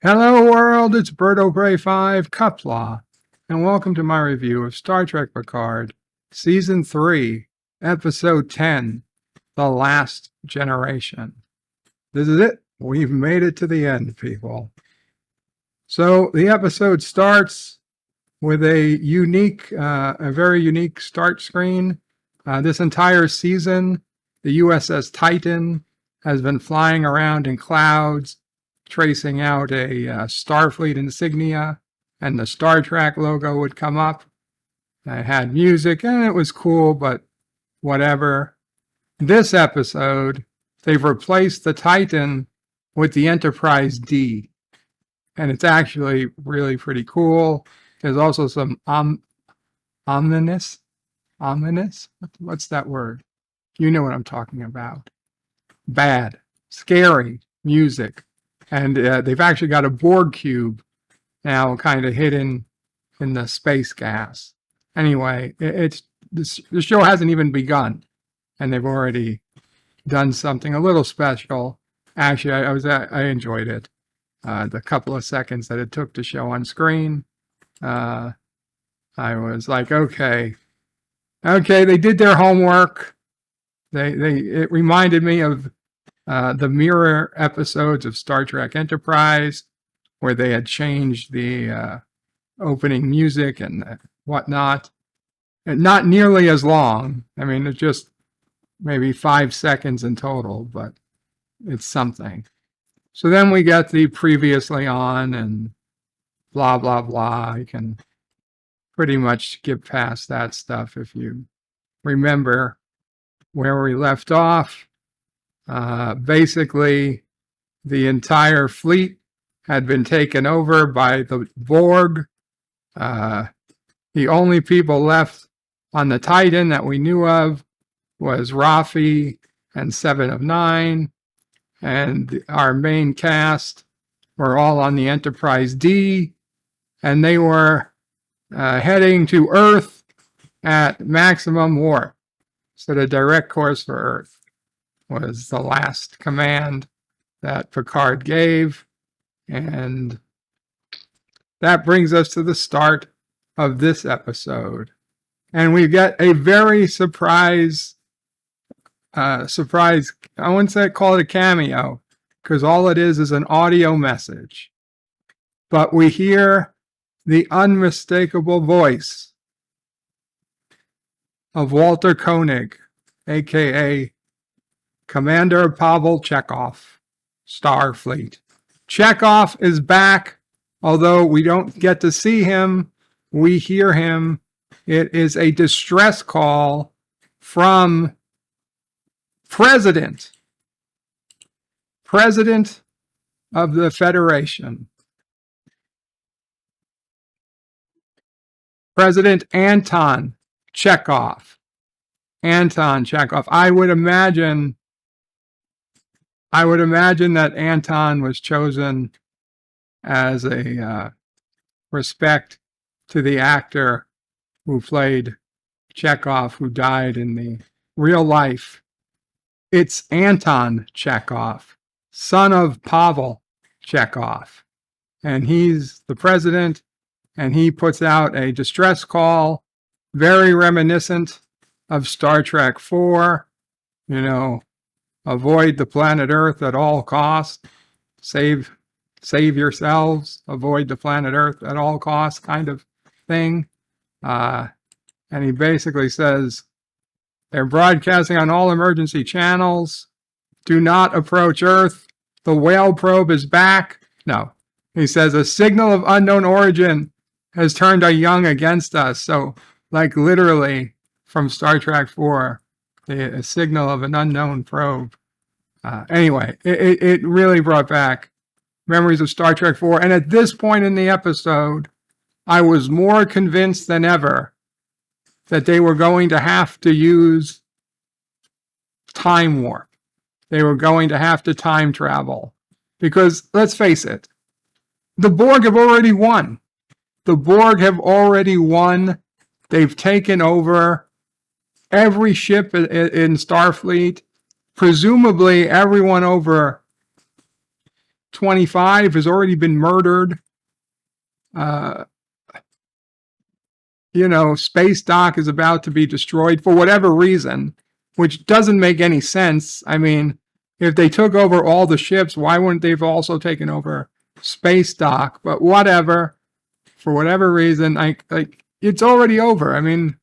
Hello world, it's Berto Bray 5 Cuplaw, and welcome to my review of Star Trek Picard, Season 3, Episode 10, The Last Generation. This is it. We've made it to the end, people. So the episode starts with a very unique start screen. This entire season, the USS Titan has been flying around in clouds, tracing out a Starfleet insignia, and the Star Trek logo would come up. It had music, and it was cool, but whatever. This episode, they've replaced the Titan with the Enterprise D, and it's actually really pretty cool. There's also some ominous? What's that word? You know what I'm talking about. Bad, scary music. And they've actually got a Borg cube now kind of hidden in the space gas. Anyway, the show hasn't even begun, and they've already done something a little special. Actually, I enjoyed it. The couple of seconds that it took to show on screen, I was like, okay, they did their homework. It reminded me of the mirror episodes of Star Trek Enterprise, where they had changed the opening music and whatnot. And not nearly as long. I mean, it's just maybe 5 seconds in total, but it's something. So then we get the previously on and blah, blah, blah. You can pretty much skip past that stuff if you remember where we left off. Basically, the entire fleet had been taken over by the Borg. The only people left on the Titan that we knew of was Rafi and 7 of 9, and our main cast were all on the Enterprise D, and they were heading to Earth at maximum warp. So the direct course for Earth was the last command that Picard gave. And that brings us to the start of this episode. And we get a very surprise, I wouldn't call it a cameo, because all it is an audio message. But we hear the unmistakable voice of Walter Koenig, aka Commander Pavel Chekhov, Starfleet. Chekhov is back, although we don't get to see him. We hear him. It is a distress call from President of the Federation, President Anton Chekhov. I would imagine that Anton was chosen as a respect to the actor who played Chekhov, who died in the real life. It's Anton Chekhov, son of Pavel Chekhov. And he's the president, and he puts out a distress call, very reminiscent of Star Trek 4, avoid the planet Earth at all costs. Save yourselves. Avoid the planet Earth at all costs kind of thing. And he basically says, they're broadcasting on all emergency channels. Do not approach Earth. The whale probe is back. No. He says, a signal of unknown origin has turned our young against us. So, like literally from Star Trek 4, a signal of an unknown probe. Anyway, it really brought back memories of Star Trek 4. And at this point in the episode, I was more convinced than ever that they were going to have to use time warp. They were going to have to time travel. Because, let's face it, the Borg have already won. They've taken over every ship in Starfleet. Presumably, everyone over 25 has already been murdered. Space dock is about to be destroyed for whatever reason, which doesn't make any sense. I mean, if they took over all the ships, why wouldn't they have also taken over space dock? But whatever, for whatever reason, it's already over. I mean,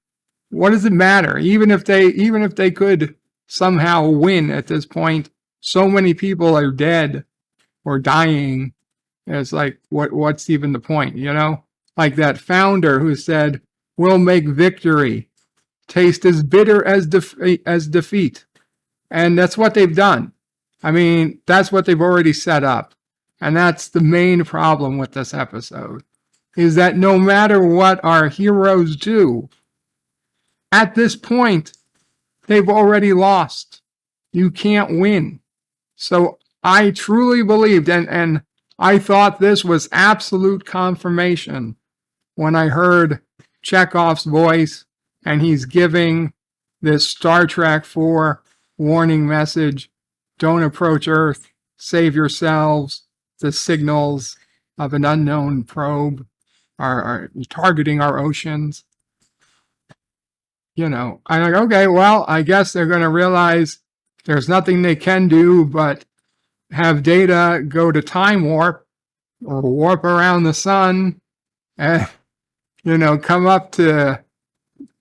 what does it matter? Even if they could somehow win at this point, so many people are dead or dying. It's like, what's even the point, Like that founder who said, "We'll make victory taste as bitter as defeat." And that's what they've done. I mean, that's what they've already set up. And that's the main problem with this episode, is that no matter what our heroes do, at this point, they've already lost. You can't win. So I truly believed, and I thought this was absolute confirmation when I heard Chekhov's voice and he's giving this Star Trek 4 warning message: don't approach Earth, save yourselves. The signals of an unknown probe are targeting our oceans. I'm like, okay, well, I guess they're going to realize there's nothing they can do but have Data go to time warp or warp around the sun and, come up to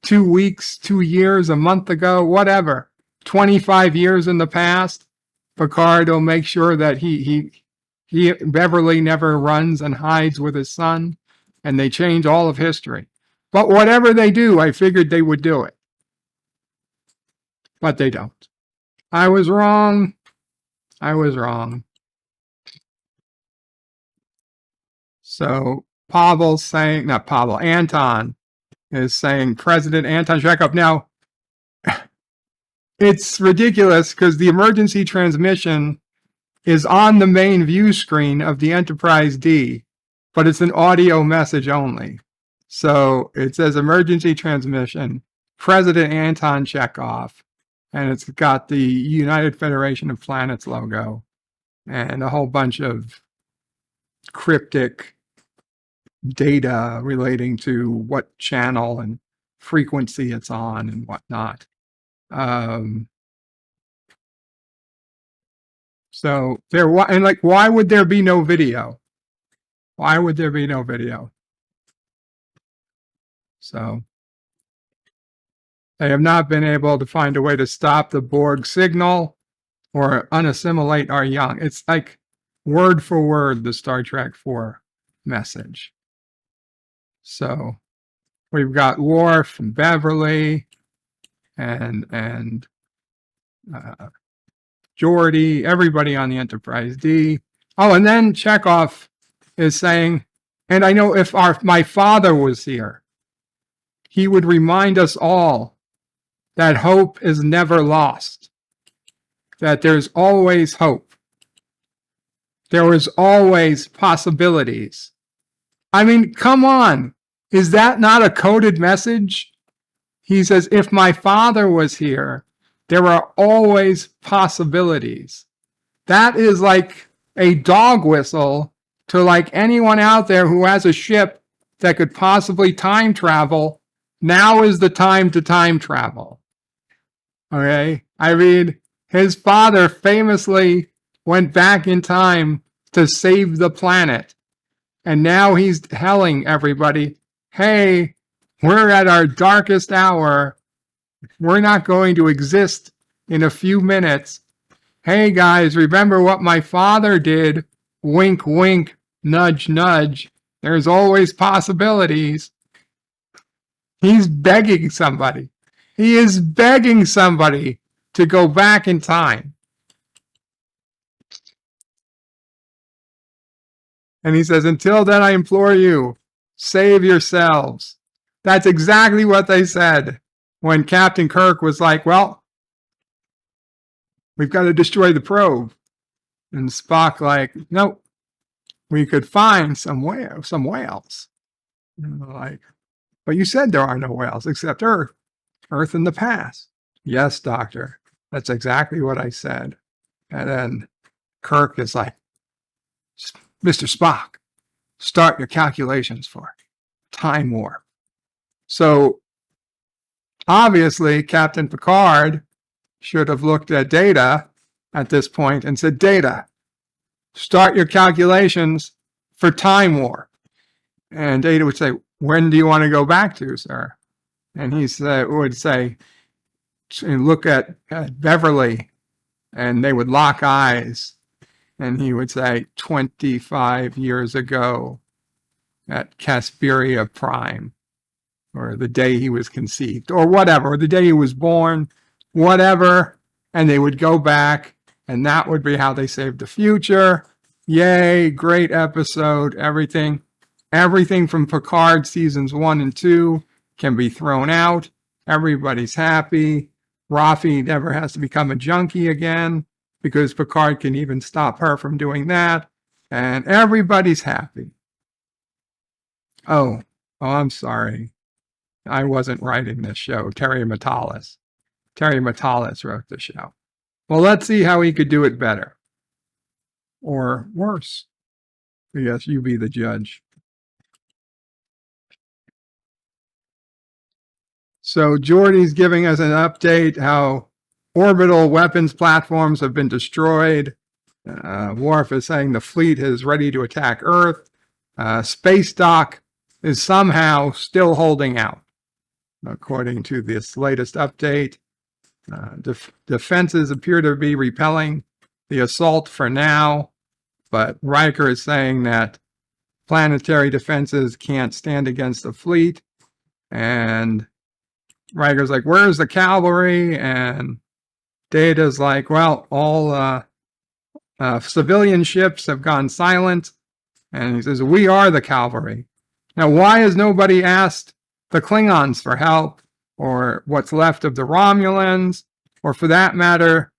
2 weeks, 2 years, a month ago, whatever, 25 years in the past. Picard will make sure that Beverly never runs and hides with his son, and they change all of history. But whatever they do, I figured they would do it. But they don't. I was wrong. So Anton is saying President Anton Chekhov. Now, it's ridiculous because the emergency transmission is on the main view screen of the Enterprise D, but it's an audio message only. So it says emergency transmission, President Anton Chekhov, and it's got the United Federation of Planets logo and a whole bunch of cryptic data relating to what channel and frequency it's on and whatnot. So why would there be no video? Why would there be no video? So they have not been able to find a way to stop the Borg signal or unassimilate our young. It's like word for word the Star Trek 4 message. So we've got Worf and Beverly and Geordi, everybody on the Enterprise D. Oh, and then Chekhov is saying, and I know if my father was here, he would remind us all that hope is never lost, that there's always hope. There is always possibilities. I mean, come on. Is that not a coded message? He says, if my father was here, there are always possibilities. That is like a dog whistle to like anyone out there who has a ship that could possibly time travel. Now is the time to time travel. Okay? I mean, his father famously went back in time to save the planet. And now he's telling everybody, hey, we're at our darkest hour. We're not going to exist in a few minutes. Hey guys, remember what my father did? Wink, wink, nudge, nudge. There's always possibilities. He's begging somebody. He is begging somebody to go back in time. And he says, until then, I implore you, save yourselves. That's exactly what they said when Captain Kirk was like, well, we've got to destroy the probe. And Spock like, nope, we could find some whales. Like, but you said there are no whales except Earth in the past. Yes, Doctor, that's exactly what I said. And then Kirk is like, Mr. Spock, start your calculations for time warp. So obviously, Captain Picard should have looked at Data at this point and said, Data, start your calculations for time warp. And Data would say, when do you want to go back to, sir? And he would say, look at Beverly, and they would lock eyes. And he would say, 25 years ago at Casperia Prime, or the day he was conceived, or whatever, or the day he was born, whatever. And they would go back, and that would be how they saved the future. Yay, great episode, everything. Everything from Picard seasons 1 and 2 can be thrown out. Everybody's happy. Rafi never has to become a junkie again, because Picard can even stop her from doing that. And everybody's happy. Oh, I'm sorry. I wasn't writing this show. Terry Matalas. Terry Matalas wrote the show. Well, let's see how he could do it better. Or worse. Yes, you be the judge. So Geordi's giving us an update how orbital weapons platforms have been destroyed. Worf is saying the fleet is ready to attack Earth. Space Dock is somehow still holding out, according to this latest update. Defenses appear to be repelling the assault for now, but Riker is saying that planetary defenses can't stand against the fleet. And Riker's like, where's the cavalry? And Data's like, well, all civilian ships have gone silent. And he says, we are the cavalry. Now, why has nobody asked the Klingons for help, or what's left of the Romulans, or for that matter,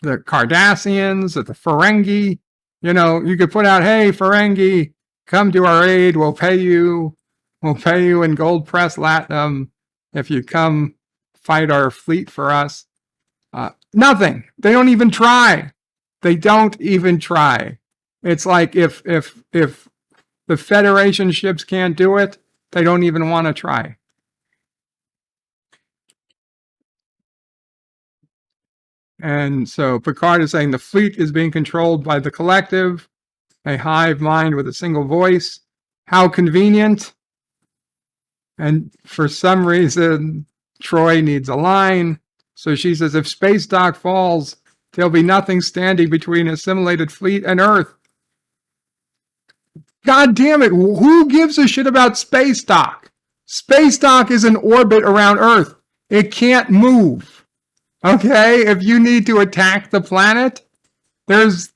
the Cardassians, or the Ferengi? You know, you could put out, hey, Ferengi, come to our aid. We'll pay you in gold press latinum if you come fight our fleet for us. Nothing. They don't even try. They don't even try. It's like if the Federation ships can't do it, they don't even want to try. And so Picard is saying the fleet is being controlled by the collective, a hive mind with a single voice. How convenient. And for some reason, Troy needs a line. So she says, if Space Dock falls, there'll be nothing standing between assimilated fleet and Earth. God damn it. Who gives a shit about Space Dock? Space Dock is in orbit around Earth. It can't move. Okay? If you need to attack the planet, there's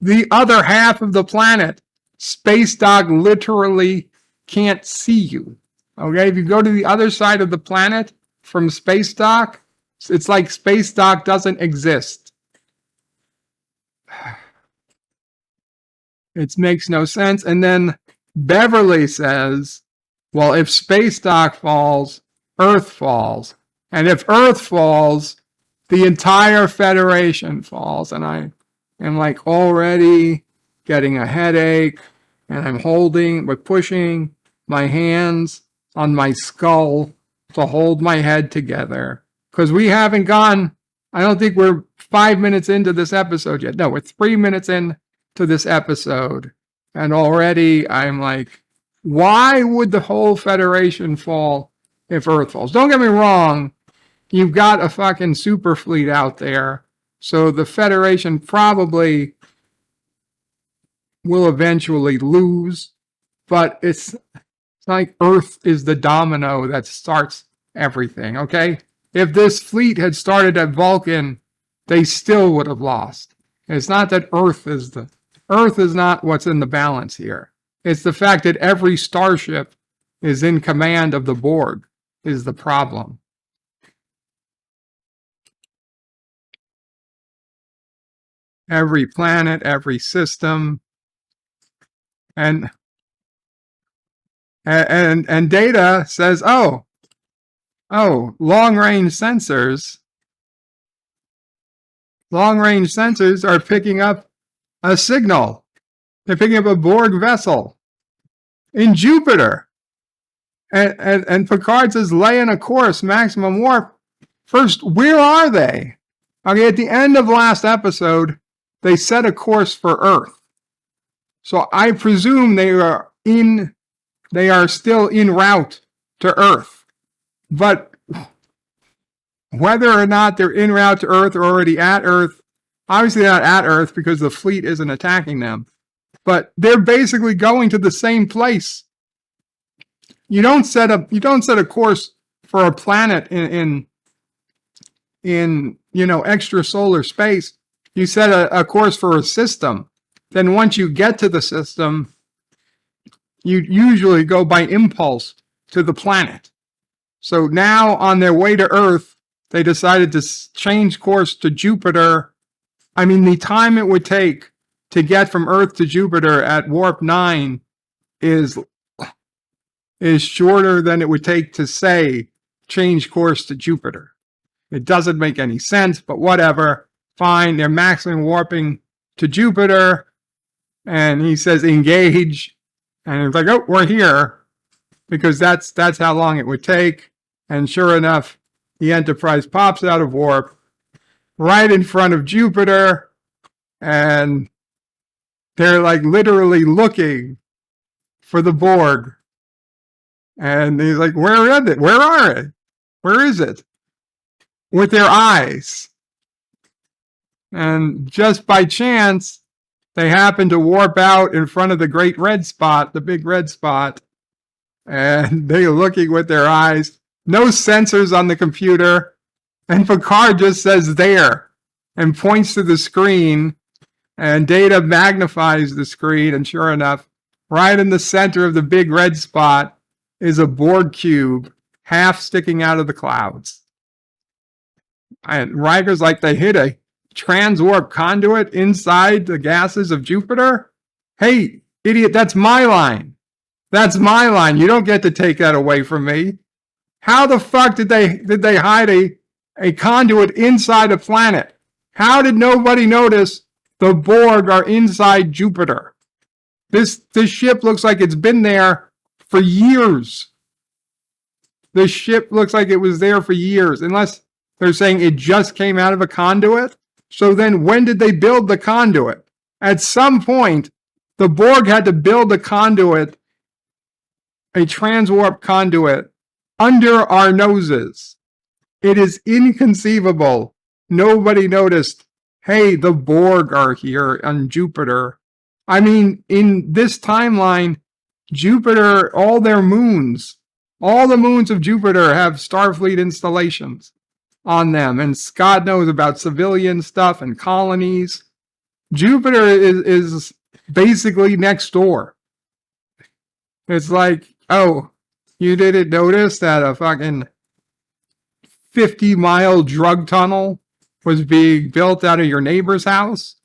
the other half of the planet. Space Dock literally can't see you. Okay? If you go to the other side of the planet from Space Dock, it's like Space Dock doesn't exist. It makes no sense. And then Beverly says, well, if Space Dock falls, Earth falls. And if Earth falls, the entire Federation falls. And I am like already getting a headache, and I'm pushing my hands on my skull to hold my head together. Because we haven't gone, I don't think we're 5 minutes into this episode yet. No, we're 3 minutes in to this episode. And already I'm like, why would the whole Federation fall if Earth falls? Don't get me wrong. You've got a fucking super fleet out there. So the Federation probably will eventually lose. But it's like Earth is the domino that starts everything, okay? If this fleet had started at Vulcan, they still would have lost. It's not that Earth is not what's in the balance here. It's the fact that every starship is in command of the Borg is the problem. Every planet, every system, and Data says, oh, long-range sensors are picking up a signal. They're picking up a Borg vessel in Jupiter. And Picard says, lay in a course, maximum warp. First, where are they? Okay, at the end of last episode, they set a course for Earth. So I presume they are still en route to Earth. But whether or not they're en route to Earth or already at Earth, obviously they're not at Earth because the fleet isn't attacking them. But they're basically going to the same place. You don't set a course for a planet in extrasolar space. You set a course for a system. Then once you get to the system, you usually go by impulse to the planet. So now on their way to Earth, they decided to change course to Jupiter. I mean, the time it would take to get from Earth to Jupiter at warp 9 is shorter than it would take to, say, change course to Jupiter. It doesn't make any sense, but whatever. Fine, they're maximum warping to Jupiter. And he says, engage. And it's like, oh, we're here. Because that's how long it would take. And sure enough, the Enterprise pops out of warp right in front of Jupiter. And they're like literally looking for the Borg. And he's like, where is it? Where are it? Where is it? With their eyes. And just by chance, they happen to warp out in front of the great red spot, the big red spot. And they're looking with their eyes. No sensors on the computer. And Picard just says there and points to the screen. And Data magnifies the screen. And sure enough, right in the center of the big red spot is a Borg cube, half sticking out of the clouds. And Riker's like, they hit a transwarp conduit inside the gases of Jupiter? Hey, idiot, that's my line. That's my line. You don't get to take that away from me. How the fuck did they hide a conduit inside a planet? How did nobody notice the Borg are inside Jupiter? This ship looks like it's been there for years. The ship looks like it was there for years, unless they're saying it just came out of a conduit. So then when did they build the conduit? At some point, the Borg had to build a conduit, a transwarp conduit, under our noses. It is inconceivable. Nobody noticed, hey, the Borg are here on Jupiter. I mean, in this timeline, Jupiter, all the moons of Jupiter have Starfleet installations on them. And God knows about civilian stuff and colonies. Jupiter is basically next door. It's like, oh, you didn't notice that a fucking 50-mile drug tunnel was being built out of your neighbor's house?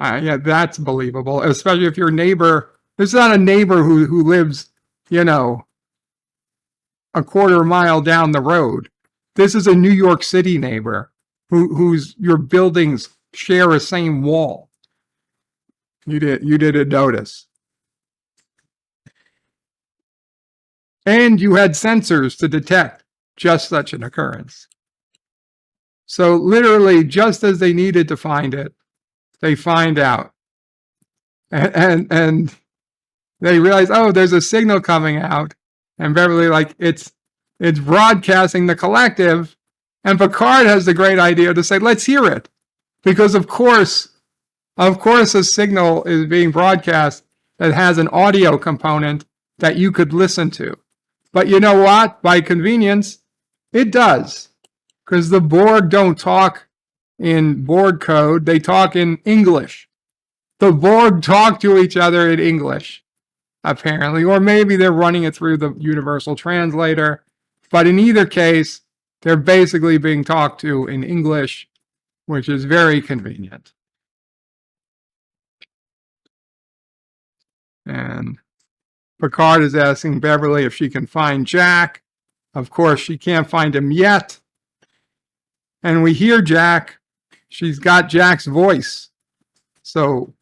Yeah, that's believable, especially if your neighbor... This is not a neighbor who lives, a quarter mile down the road. This is a New York City neighbor whose your buildings share a same wall. You didn't notice. And you had sensors to detect just such an occurrence. So literally, just as they needed to find it, they find out. And they realize, oh, there's a signal coming out. And Beverly, like, it's broadcasting the collective. And Picard has the great idea to say, let's hear it. Because of course a signal is being broadcast that has an audio component that you could listen to. But you know what? By convenience, it does. Because the Borg don't talk in Borg code. They talk in English. The Borg talk to each other in English, apparently. Or maybe they're running it through the universal translator. But in either case, they're basically being talked to in English, which is very convenient. And Picard is asking Beverly if she can find Jack. Of course, she can't find him yet. And we hear Jack. She's got Jack's voice. So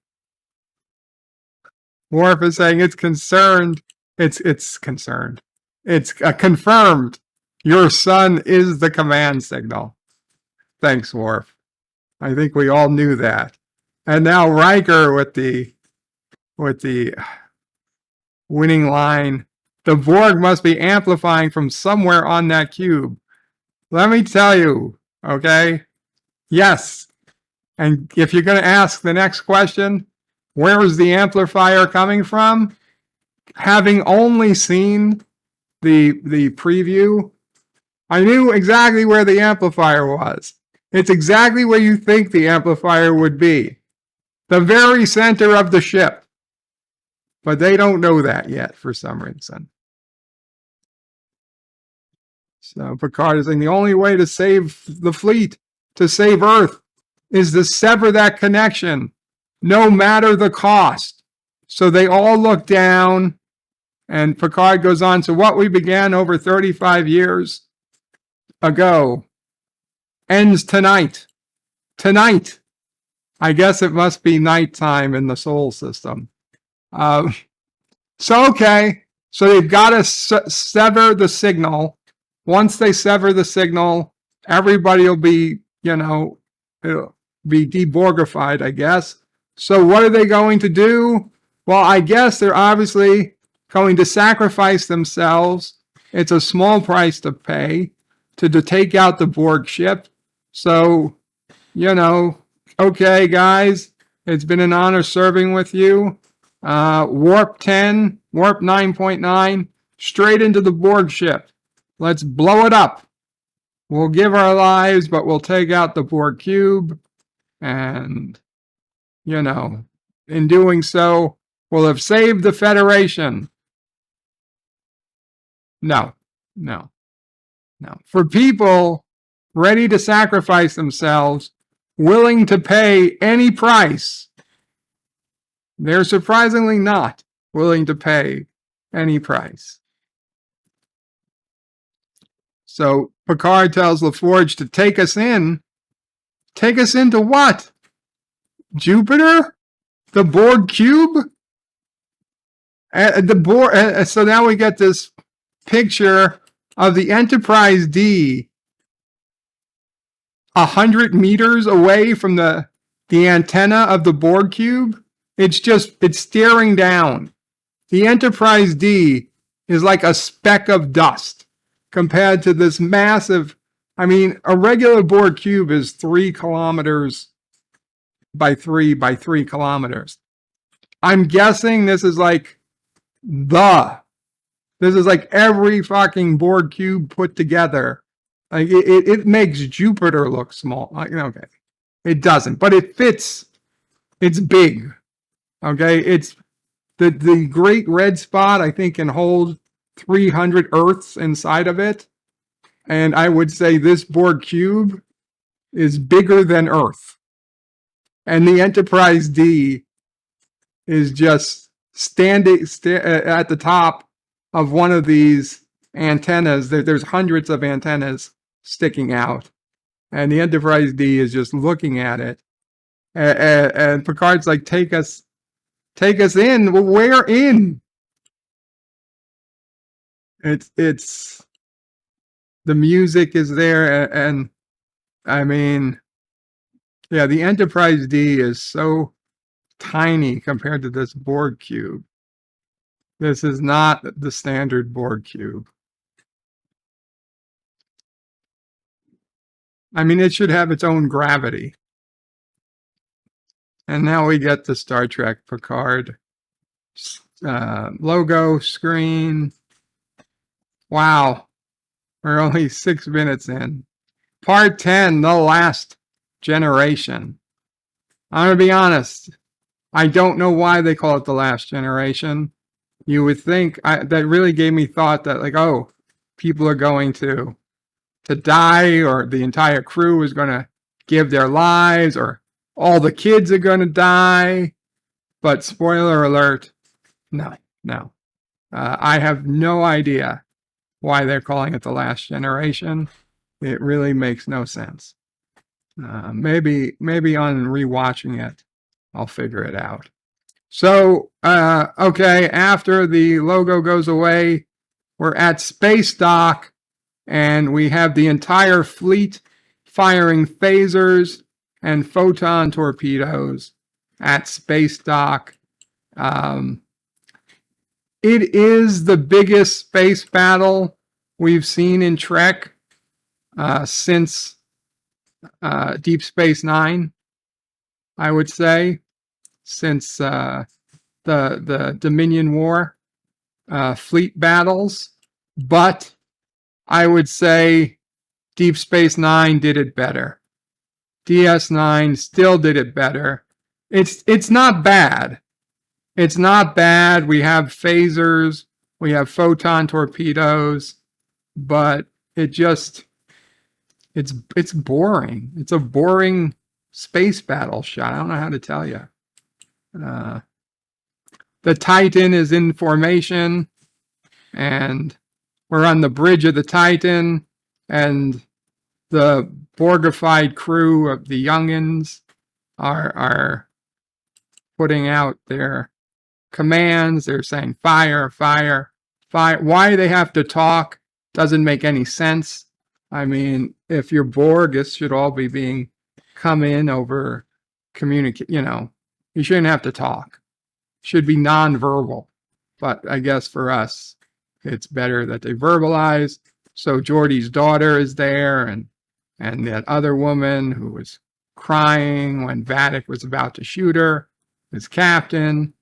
Worf is saying it's concerned. It's concerned. It's confirmed. Your son is the command signal. Thanks, Worf. I think we all knew that. And now Riker with the winning line. The Borg must be amplifying from somewhere on that cube. Let me tell you, okay? Yes. And if you're going to ask the next question, where is the amplifier coming from? Having only seen the preview, I knew exactly where the amplifier was. It's exactly where you think the amplifier would be. The very center of the ship. But they don't know that yet for some reason. So Picard is saying the only way to save the fleet, to save Earth, is to sever that connection, no matter the cost. So they all look down, and Picard goes on, so what we began over 35 years ago ends tonight. Tonight. I guess it must be nighttime in the Sol system. So, okay. So they've got to sever the signal. Once they sever the signal, everybody will be, it'll be deborgified, I guess. So what are they going to do? Well, I guess they're obviously going to sacrifice themselves. It's a small price to pay to take out the Borg ship. So, okay, guys, it's been an honor serving with you. Warp 10, Warp 9.9, straight into the Borg ship. Let's blow it up. We'll give our lives, but we'll take out the Borg cube. And, in doing so, we'll have saved the Federation. No. For people ready to sacrifice themselves, willing to pay any price, they're surprisingly not willing to pay any price. So Picard tells LaForge to take us in. Take us into what? Jupiter? The Borg cube? So now we get this picture of the Enterprise D 100 meters away from the antenna of the Borg cube. It's staring down. The Enterprise D is like a speck of dust compared to this massive, a regular Borg cube is 3 kilometers by 3 kilometers. I'm guessing this is like every fucking Borg cube put together. Like it makes Jupiter look small. Okay. It doesn't, but it fits. It's big. Okay. It's the Great Red Spot, I think, can hold 300 Earths inside of it. And I would say this Borg cube is bigger than Earth. And the Enterprise D is just standing at the top of one of these antennas. There's hundreds of antennas sticking out. And the Enterprise D is just looking at it. And Picard's like, take us in. Well, where in? It's the music is there, and the Enterprise D is so tiny compared to this Borg cube. This is not the standard Borg cube. It should have its own gravity. And now we get the Star Trek Picard logo screen. Wow. We're only 6 minutes in. Part 10, The Last Generation. I'm going to be honest. I don't know why they call it The Last Generation. You would think, that really gave me thought that people are going to die, or the entire crew is going to give their lives, or all the kids are going to die. But spoiler alert, no. I have no idea why they're calling it The Last Generation. It really makes no sense. Maybe on rewatching it, I'll figure it out. So, okay, after the logo goes away, we're at space dock, and we have the entire fleet firing phasers and photon torpedoes at space dock. It is the biggest space battle we've seen in Trek since Deep Space Nine, I would say, since the Dominion War fleet battles. But I would say Deep Space Nine did it better. DS9 still did it better. It's not bad. It's not bad. We have phasers, we have photon torpedoes, but it's boring. It's a boring space battle shot. I don't know how to tell you. The Titan is in formation, and we're on the bridge of the Titan, and the Borgified crew of the Youngins are putting out their commands. They're saying fire, fire, fire. Why they have to talk doesn't make any sense. I mean, if you're Borg, this should all be being come in over communicate. You shouldn't have to talk. It should be nonverbal. But I guess for us, it's better that they verbalize. So Geordi's daughter is there, and that other woman who was crying when Vatic was about to shoot her is captain.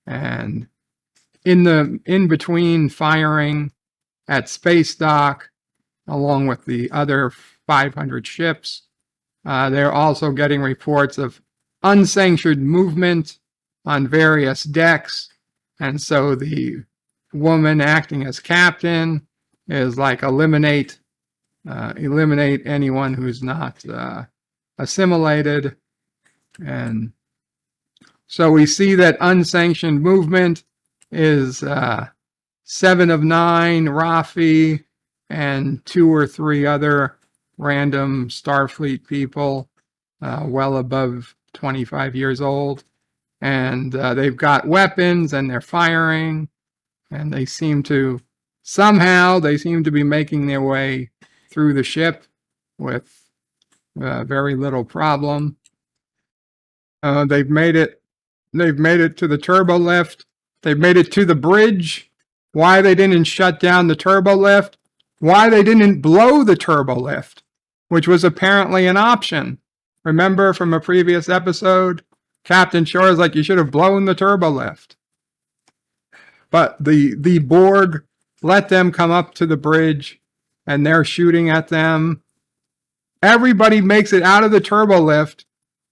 And in between firing at space dock, along with the other 500 ships, they're also getting reports of unsanctioned movement on various decks. And so the woman acting as captain is like eliminate anyone who's not assimilated. And so we see that unsanctioned movement is 7 of 9, Rafi, and 2 or 3 other random Starfleet people, well above 25 years old. And they've got weapons, and they're firing, and they seem to be making their way through the ship with very little problem. They've made it to the turbo lift. They've made it to the bridge. Why they didn't shut down the turbo lift? Why they didn't blow the turbo lift, which was apparently an option. Remember from a previous episode, Captain Shore is like, you should have blown the turbo lift. But the Borg let them come up to the bridge, and they're shooting at them. Everybody makes it out of the turbo lift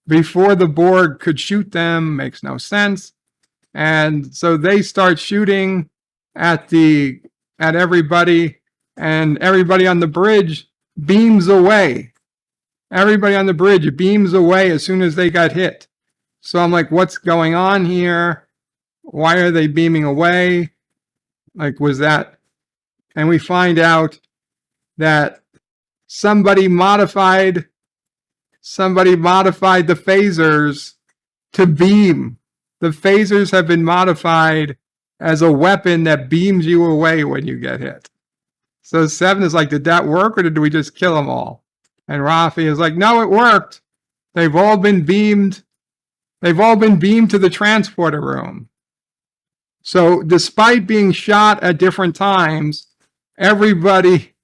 before the Borg could shoot them. Makes no sense. And so they start shooting at everybody, and everybody on the bridge beams away. Everybody on the bridge beams away as soon as they got hit. So I'm like, what's going on here? Why are they beaming away? Like, was that? And we find out that somebody modified the phasers to beam. The phasers have been modified as a weapon that beams you away when you get hit. So 7 is like, did that work, or did we just kill them all? And Rafi is like, no, it worked. They've all been beamed. They've all been beamed to the transporter room. So despite being shot at different times, everybody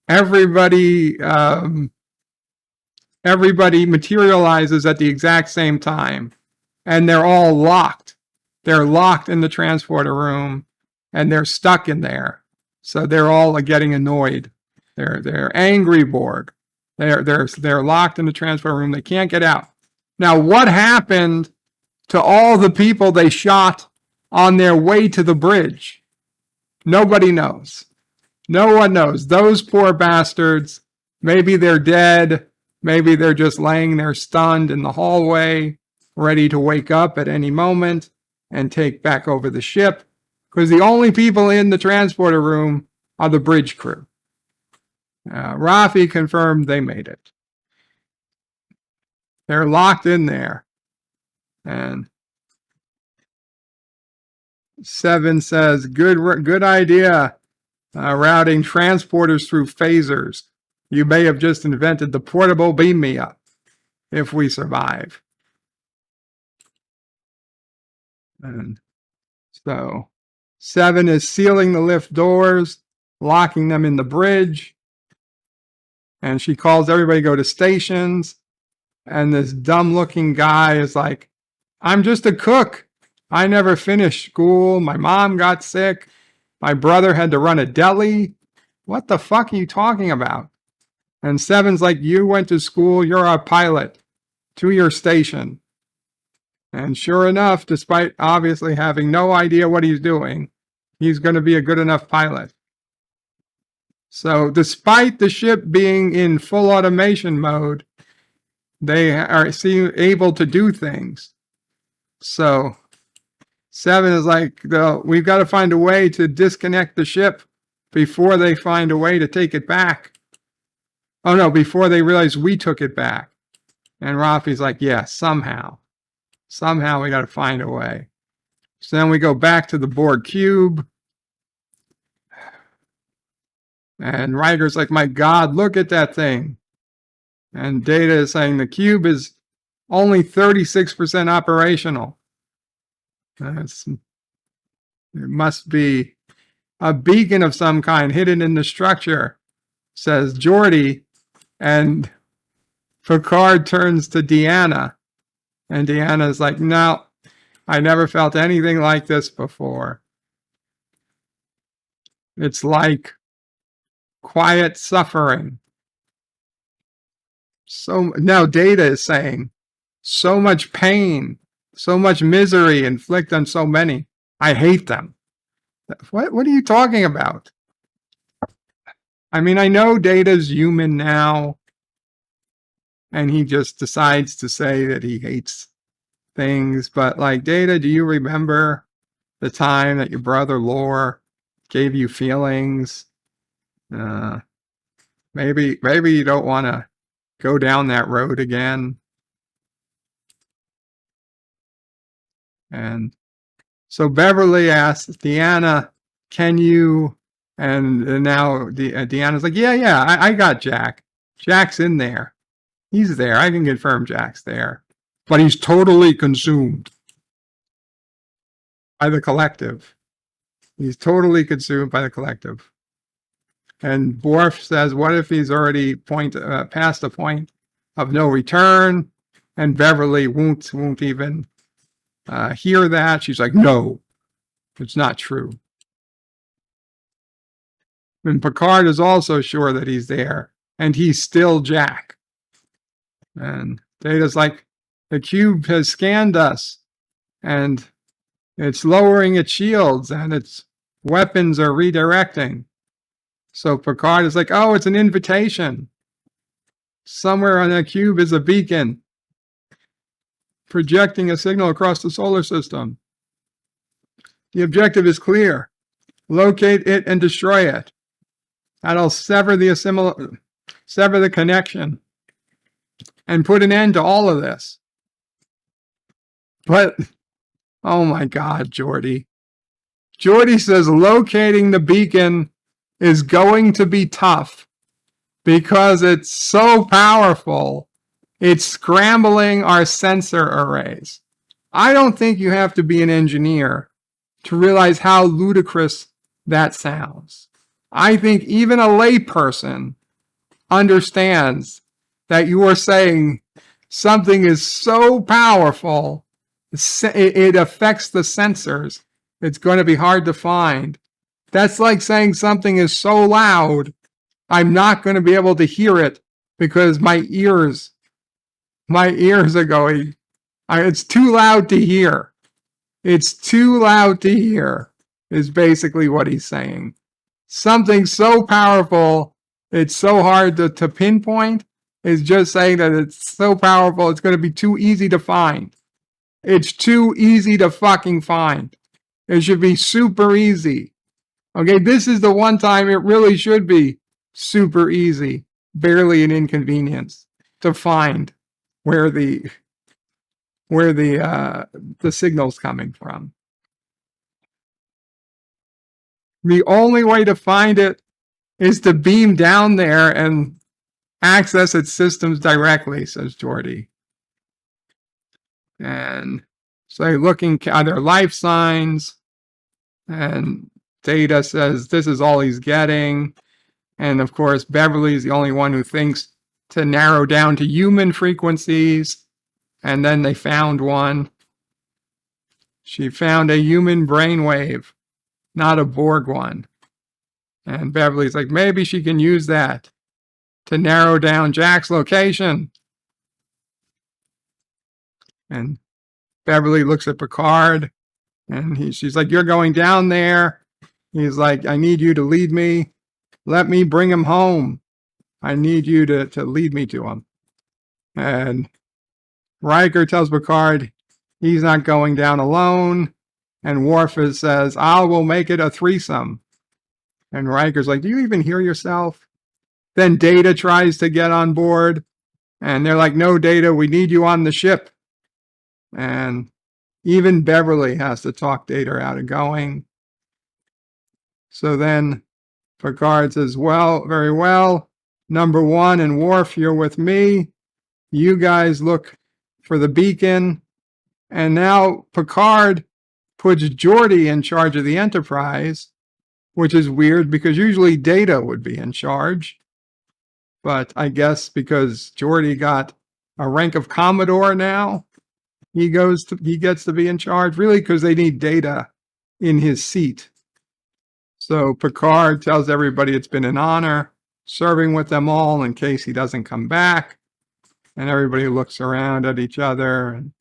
materializes at the exact same time, and they're all locked. They're locked in the transporter room, and they're stuck in there. So they're all getting annoyed. They're angry Borg. They're locked in the transporter room. They can't get out. Now, what happened to all the people they shot on their way to the bridge? Nobody knows. No one knows. Those poor bastards, maybe they're dead. Maybe they're just laying there stunned in the hallway, ready to wake up at any moment and take back over the ship, because the only people in the transporter room are the bridge crew. Rafi confirmed they made it. They're locked in there. And Seven says, good idea, routing transporters through phasers. You may have just invented the portable beam me up if we survive. And so Seven is sealing the lift doors, locking them in the bridge. And she calls everybody to go to stations. And this dumb looking guy is like, I'm just a cook. I never finished school. My mom got sick. My brother had to run a deli. What the fuck are you talking about? And Seven's like, you went to school. You're a pilot to your station. And sure enough, despite obviously having no idea what he's doing, he's going to be a good enough pilot. So despite the ship being in full automation mode, they are able to do things. So Seven is like, we've got to find a way to disconnect the ship before they find a way to take it back. Oh no, before they realize we took it back. And Rafi's like, yeah, somehow we got to find a way. So then we go back to the Borg cube. And Riker's like, my God, look at that thing. And Data is saying the cube is only 36% operational. It must be a beacon of some kind hidden in the structure, says Geordi. And Picard turns to Deanna. And Deanna's like, no, I never felt anything like this before. It's like quiet suffering. So now Data is saying, so much pain, so much misery inflicted on so many. I hate them. What are you talking about? I mean, I know Data's human now, and he just decides to say that he hates things. But like, Data, do you remember the time that your brother Lore gave you feelings? Maybe you don't want to go down that road again. And so Beverly asks Deanna, can you, and now Deanna's like, yeah, I got Jack. Jack's in there. He's there. I can confirm Jack's there. But he's totally consumed by the collective. He's totally consumed by the collective. And Worf says, what if he's already past the point of no return? And Beverly won't even hear that. She's like, no, it's not true. And Picard is also sure that he's there, and he's still Jack. And Data's like, the cube has scanned us, and it's lowering its shields, and its weapons are redirecting. So Picard is like, oh, it's an invitation. Somewhere on that cube is a beacon projecting a signal across the solar system. The objective is clear. Locate it and destroy it. That'll sever the connection and put an end to all of this. But, oh my God, Geordi. Geordi says locating the beacon is going to be tough because it's so powerful. It's scrambling our sensor arrays. I don't think you have to be an engineer to realize how ludicrous that sounds. I think even a layperson understands that you are saying something is so powerful, it affects the sensors. It's going to be hard to find. That's like saying something is so loud, I'm not going to be able to hear it because my ears are going, it's too loud to hear. It's too loud to hear, is basically what he's saying. Something so powerful, it's so hard to pinpoint, is just saying that it's so powerful, it's going to be too easy to find. It's too easy to fucking find. It should be super easy. Okay, this is the one time it really should be super easy, barely an inconvenience to find where the signal's coming from. The only way to find it is to beam down there and access its systems directly, says Geordi. And so they're looking at their life signs, and Data says this is all he's getting. And of course, Beverly's the only one who thinks to narrow down to human frequencies. And then they found one. She found a human brainwave, not a Borg one. And Beverly's like, maybe she can use that to narrow down Jack's location. And Beverly looks at Picard, and she's like, you're going down there. He's like, I need you to lead me. Let me bring him home. I need you to lead me to him. And Riker tells Picard he's not going down alone. And Worf says, I will make it a threesome. And Riker's like, do you even hear yourself? Then Data tries to get on board. And they're like, no, Data, we need you on the ship. And even Beverly has to talk Data out of going. So then Picard says, well, very well. Number one and Worf, you're with me. You guys look for the beacon. And now Picard puts Geordi in charge of the Enterprise, which is weird because usually Data would be in charge. But I guess because Geordi got a rank of Commodore now, he gets to be in charge, really because they need Data in his seat. So Picard tells everybody it's been an honor serving with them all in case he doesn't come back. And everybody looks around at each other, and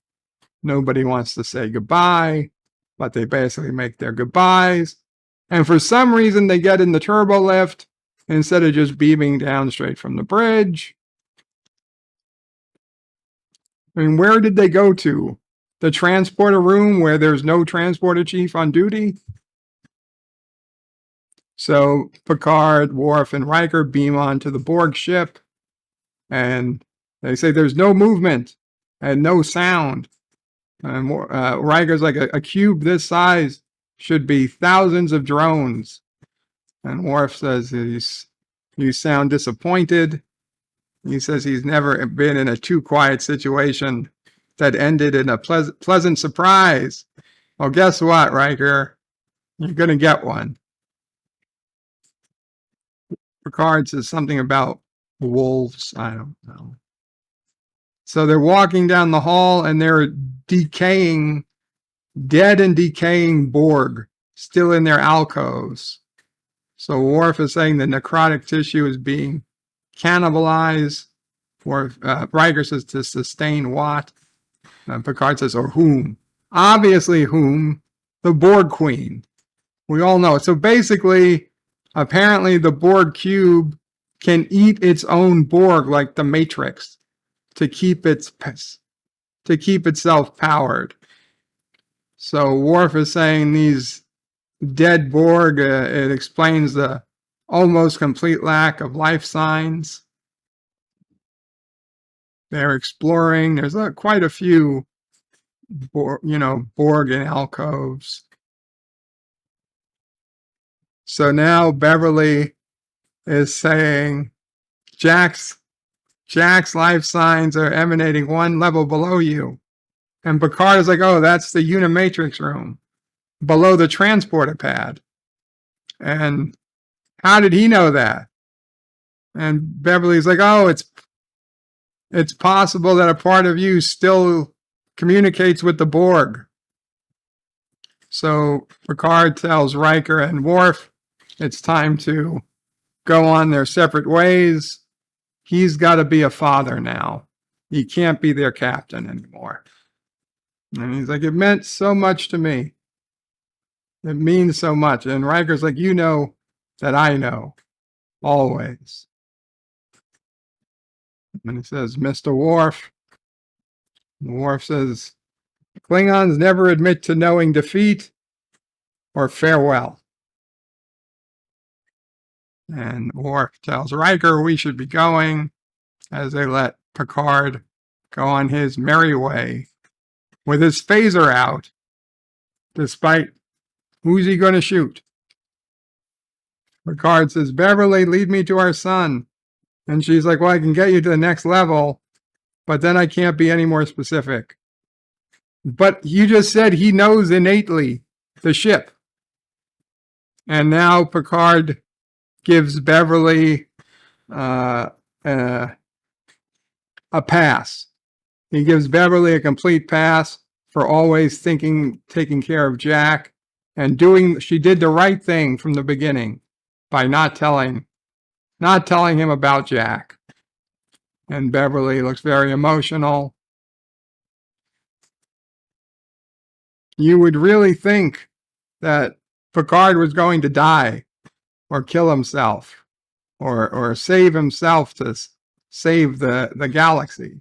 nobody wants to say goodbye, but they basically make their goodbyes. And for some reason, they get in the turbo lift instead of just beaming down straight from the bridge. I mean, where did they go to? The transporter room where there's no transporter chief on duty? So Picard, Worf, and Riker beam onto the Borg ship, and they say there's no movement and no sound. And Riker's like, a cube this size should be thousands of drones. And Worf says, you sound disappointed. He says he's never been in a too quiet situation that ended in a pleasant surprise. Well, guess what, Riker? You're going to get one. Picard says something about wolves. I don't know. So they're walking down the hall, and they're decaying, dead and decaying Borg, still in their alcoves. So Worf is saying the necrotic tissue is being cannibalized. Riker says to sustain what? Picard says, or whom? Obviously whom? The Borg Queen. We all know it. So basically, apparently the Borg cube can eat its own Borg like the Matrix to keep itself powered. So Worf is saying these dead Borg, it explains the almost complete lack of life signs. They're exploring. There's quite a few, Borg in alcoves. So now Beverly is saying Jack's life signs are emanating one level below you. And Picard is like, oh, that's the Unimatrix room below the transporter pad. And how did he know that? And Beverly's like, oh, it's possible that a part of you still communicates with the Borg. So Picard tells Riker and Worf it's time to go on their separate ways. He's got to be a father now. He can't be their captain anymore. And he's like, it meant so much to me. It means so much. And Riker's like, you know that I know. Always. And he says, Mr. Worf. And Worf says, Klingons never admit to knowing defeat or farewell. And Worf tells Riker we should be going as they let Picard go on his merry way with his phaser out, despite who's he going to shoot? Picard says, Beverly, lead me to our son. And she's like, well, I can get you to the next level, but then I can't be any more specific. But you just said he knows innately the ship. And now Picard gives Beverly a pass. He gives Beverly a complete pass for always taking care of Jack and she did the right thing from the beginning by not telling him about Jack. And Beverly looks very emotional. You would really think that Picard was going to die or kill himself or save himself to save the galaxy.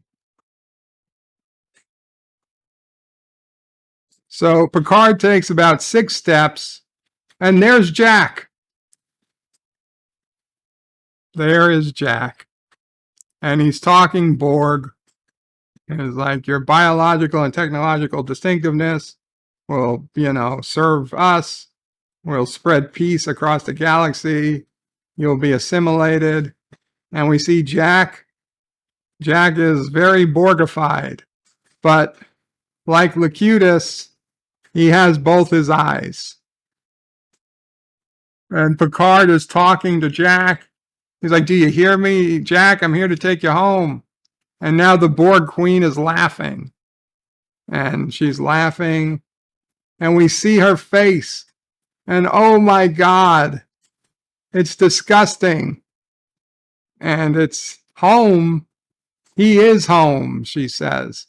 So Picard takes about 6 steps, and there's Jack. There is Jack. And he's talking Borg. And it's like, your biological and technological distinctiveness will, serve us. We'll spread peace across the galaxy. You'll be assimilated. And we see Jack. Jack is very Borgified. But like Locutus, he has both his eyes. And Picard is talking to Jack. He's like, do you hear me, Jack? I'm here to take you home. And now the Borg Queen is laughing. And she's laughing. And we see her face. And oh my God, it's disgusting. And it's home. He is home, she says.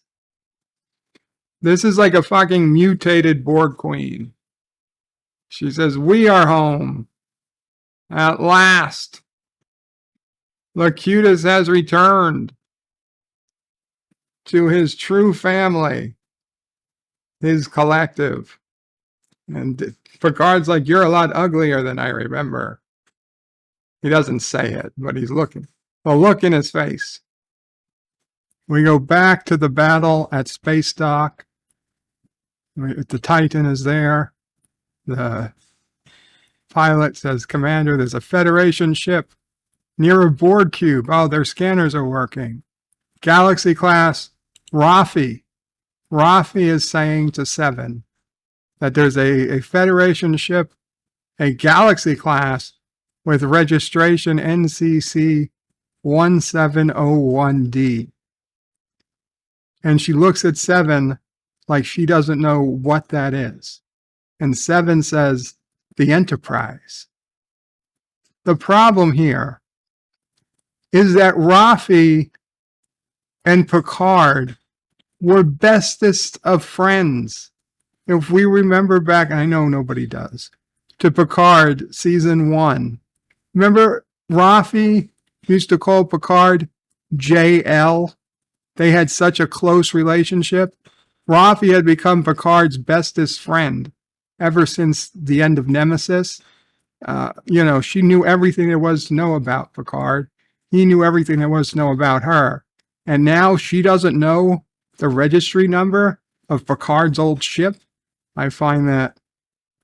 This is like a fucking mutated Borg Queen. She says, we are home. At last. Locutus has returned to his true family, his collective. And Picard's like, you're a lot uglier than I remember. He doesn't say it, but he's looking. The look in his face. We go back to the battle at Space Dock. The Titan is there. The pilot says, Commander, there's a Federation ship near a Borg cube. Oh, their scanners are working. Galaxy class Rafi. Rafi is saying to Seven that there's a Federation ship, a Galaxy class with registration NCC 1701D. And she looks at Seven like she doesn't know what that is. And Seven says, the Enterprise. The problem here is that Rafi and Picard were bestest of friends. If we remember back, and I know nobody does, to Picard season 1. Remember Rafi used to call Picard JL? They had such a close relationship. Rafi had become Picard's bestest friend ever since the end of Nemesis. She knew everything there was to know about Picard. He knew everything there was to know about her. And now she doesn't know the registry number of Picard's old ship. I find that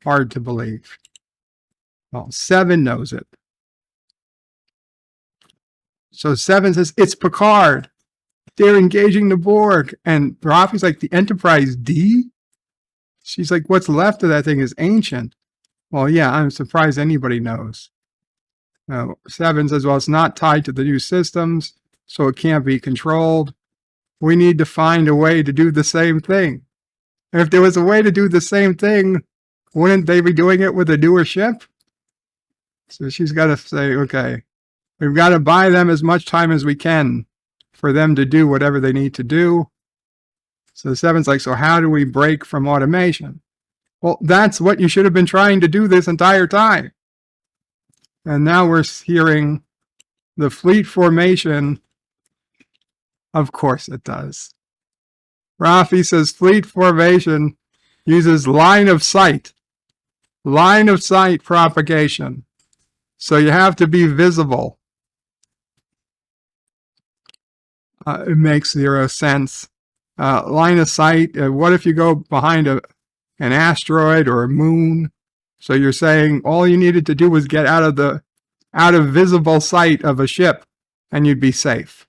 hard to believe. Well, Seven knows it. So Seven says, it's Picard. They're engaging the Borg. And Rafi's like, the Enterprise D? She's like, what's left of that thing is ancient. Well, yeah, I'm surprised anybody knows. Seven says, well, it's not tied to the new systems, so it can't be controlled. We need to find a way to do the same thing. And if there was a way to do the same thing, wouldn't they be doing it with a newer ship? So she's got to say, okay, we've got to buy them as much time as we can for them to do whatever they need to do. So Seven's like, so how do we break from automation? Well, that's what you should have been trying to do this entire time. And now we're hearing the fleet formation. Of course it does. Rafi says fleet formation uses line of sight propagation. So you have to be visible. It makes zero sense. Line of sight, what if you go behind an asteroid or a moon? So you're saying all you needed to do was get out of visible sight of a ship and you'd be safe.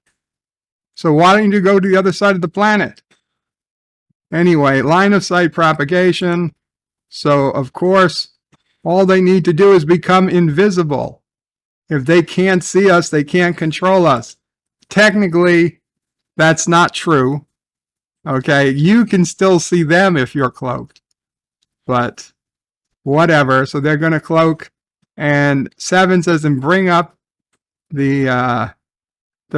So why don't you go to the other side of the planet? Anyway, line of sight propagation. So of course, all they need to do is become invisible. If they can't see us, they can't control us. Technically, that's not true. Okay, you can still see them if you're cloaked. But whatever, so they're going to cloak. And 7 says, and bring up the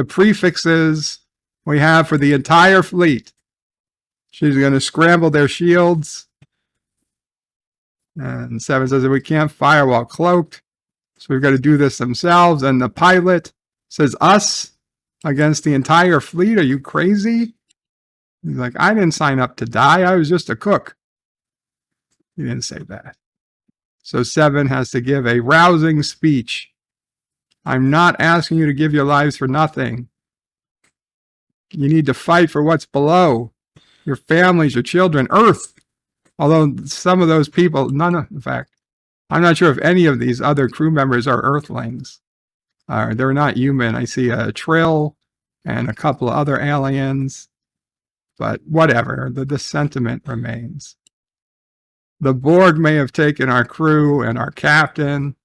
prefixes we have for the entire fleet. She's going to scramble their shields. And 7 says that we can't fire while cloaked. So we've got to do this themselves. And the pilot says, us against the entire fleet? Are you crazy? He's like, I didn't sign up to die. I was just a cook. He didn't say that. So 7 has to give a rousing speech. I'm not asking you to give your lives for nothing. You need to fight for what's below. Your families, your children, Earth. Although some of those people, in fact, I'm not sure if any of these other crew members are Earthlings. They're not human. I see a Trill and a couple of other aliens. But whatever, the sentiment remains. The Borg may have taken our crew and our captain,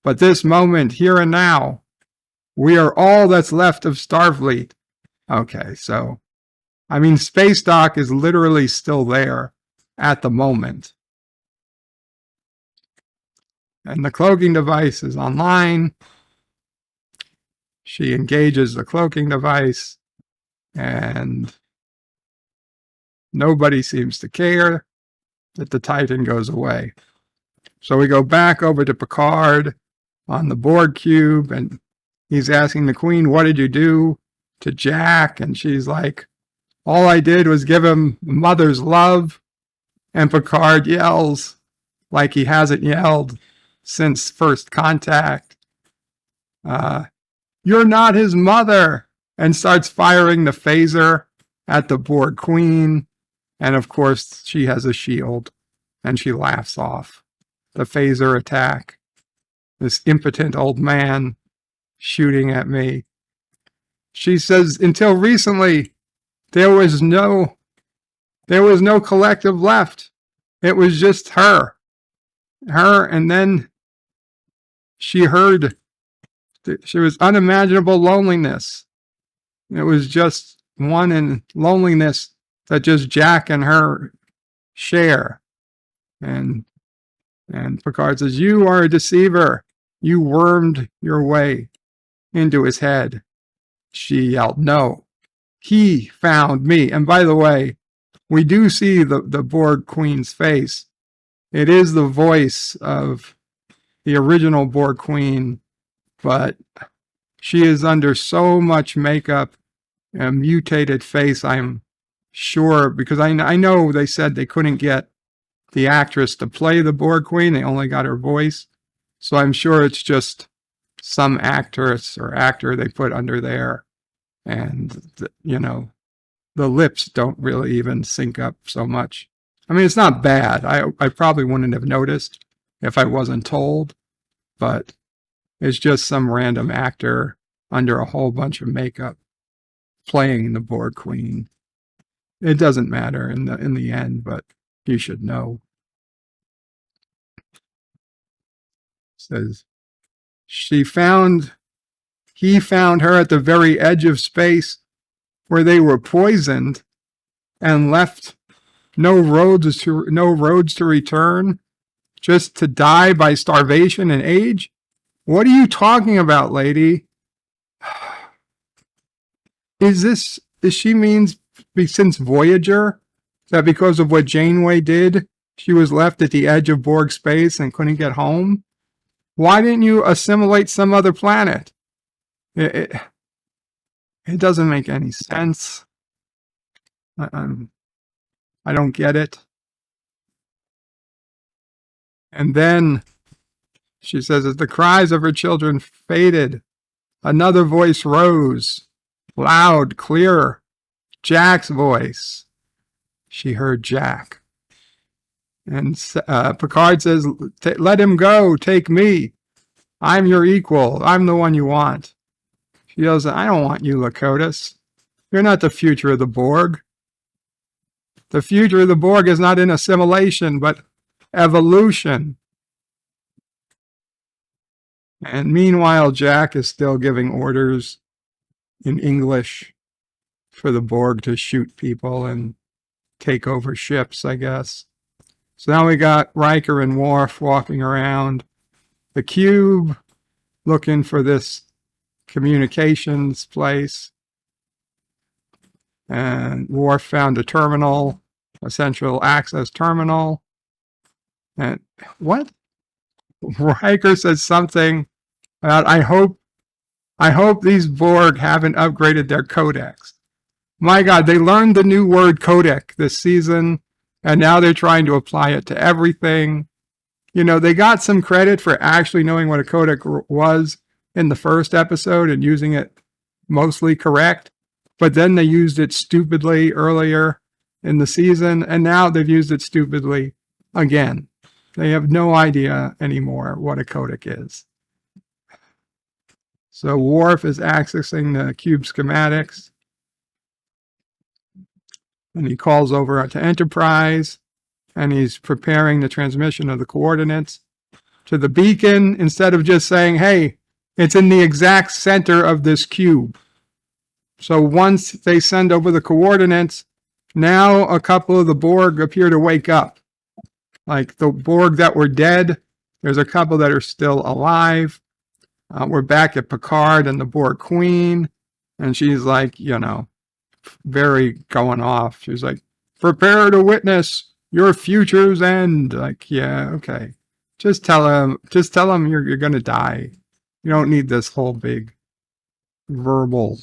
but this moment, here and now, we are all that's left of Starfleet. Okay, so, I mean, Space Dock is literally still there at the moment. And the cloaking device is online. She engages the cloaking device, and nobody seems to care that the Titan goes away. So we go back over to Picard on the Borg cube, and he's asking the Queen, what did you do to Jack? And she's like, all I did was give him mother's love. And Picard yells like he hasn't yelled since first contact. You're not his mother. And starts firing the phaser at the Borg Queen. And of course, she has a shield, and she laughs off the phaser attack. This impotent old man shooting at me. She says, until recently, there was no collective left. It was just her. And then she heard, she was unimaginable loneliness. It was just one in loneliness that just Jack and her share. And Picard says, you are a deceiver. You wormed your way into his head. She yelled, no, he found me. And by the way, we do see the Borg Queen's face. It is the voice of the original Borg Queen, but she is under so much makeup, a mutated face, I'm sure, because I know they said they couldn't get the actress to play the Borg Queen. They only got her voice. So I'm sure it's just some actress or actor they put under there. And, the lips don't really even sync up so much. I mean, it's not bad. I probably wouldn't have noticed if I wasn't told. But it's just some random actor under a whole bunch of makeup playing the Borg Queen. It doesn't matter in the end, but you should know. It says, he found her at the very edge of space where they were poisoned and left no roads to return, just to die by starvation and age. What are you talking about, lady? Is she means since Voyager, that because of what Janeway did, she was left at the edge of Borg space and couldn't get home? Why didn't you assimilate some other planet? It doesn't make any sense. I don't get it. And then she says, as the cries of her children faded, another voice rose, loud, clear, Jack's voice. She heard Jack. And Picard says, let him go, take me. I'm your equal. I'm the one you want. She goes, I don't want you, Lakotas. You're not the future of the Borg. The future of the Borg is not in assimilation, but evolution. And meanwhile, Jack is still giving orders in English for the Borg to shoot people and take over ships, I guess. So now we got Riker and Worf walking around the cube looking for this communications place. And Worf found a terminal, a central access terminal. And what? Riker says something about, I hope these Borg haven't upgraded their codex. My God, they learned the new word codec this season, and now they're trying to apply it to everything. You know, they got some credit for actually knowing what a codec was in the first episode and using it mostly correct, but then they used it stupidly earlier in the season, and now they've used it stupidly again. They have no idea anymore what a codec is. So Worf is accessing the cube schematics, and he calls over to Enterprise, and he's preparing the transmission of the coordinates to the beacon instead of just saying, hey, it's in the exact center of this cube. So once they send over the coordinates, now a couple of the Borg appear to wake up. Like the Borg that were dead, there's a couple that are still alive. We're back at Picard and the Borg Queen, and she's like, you know, very going off. She's like, prepare to witness your future's end. Like, yeah, okay. Just tell him you're going to die. You don't need this whole big verbal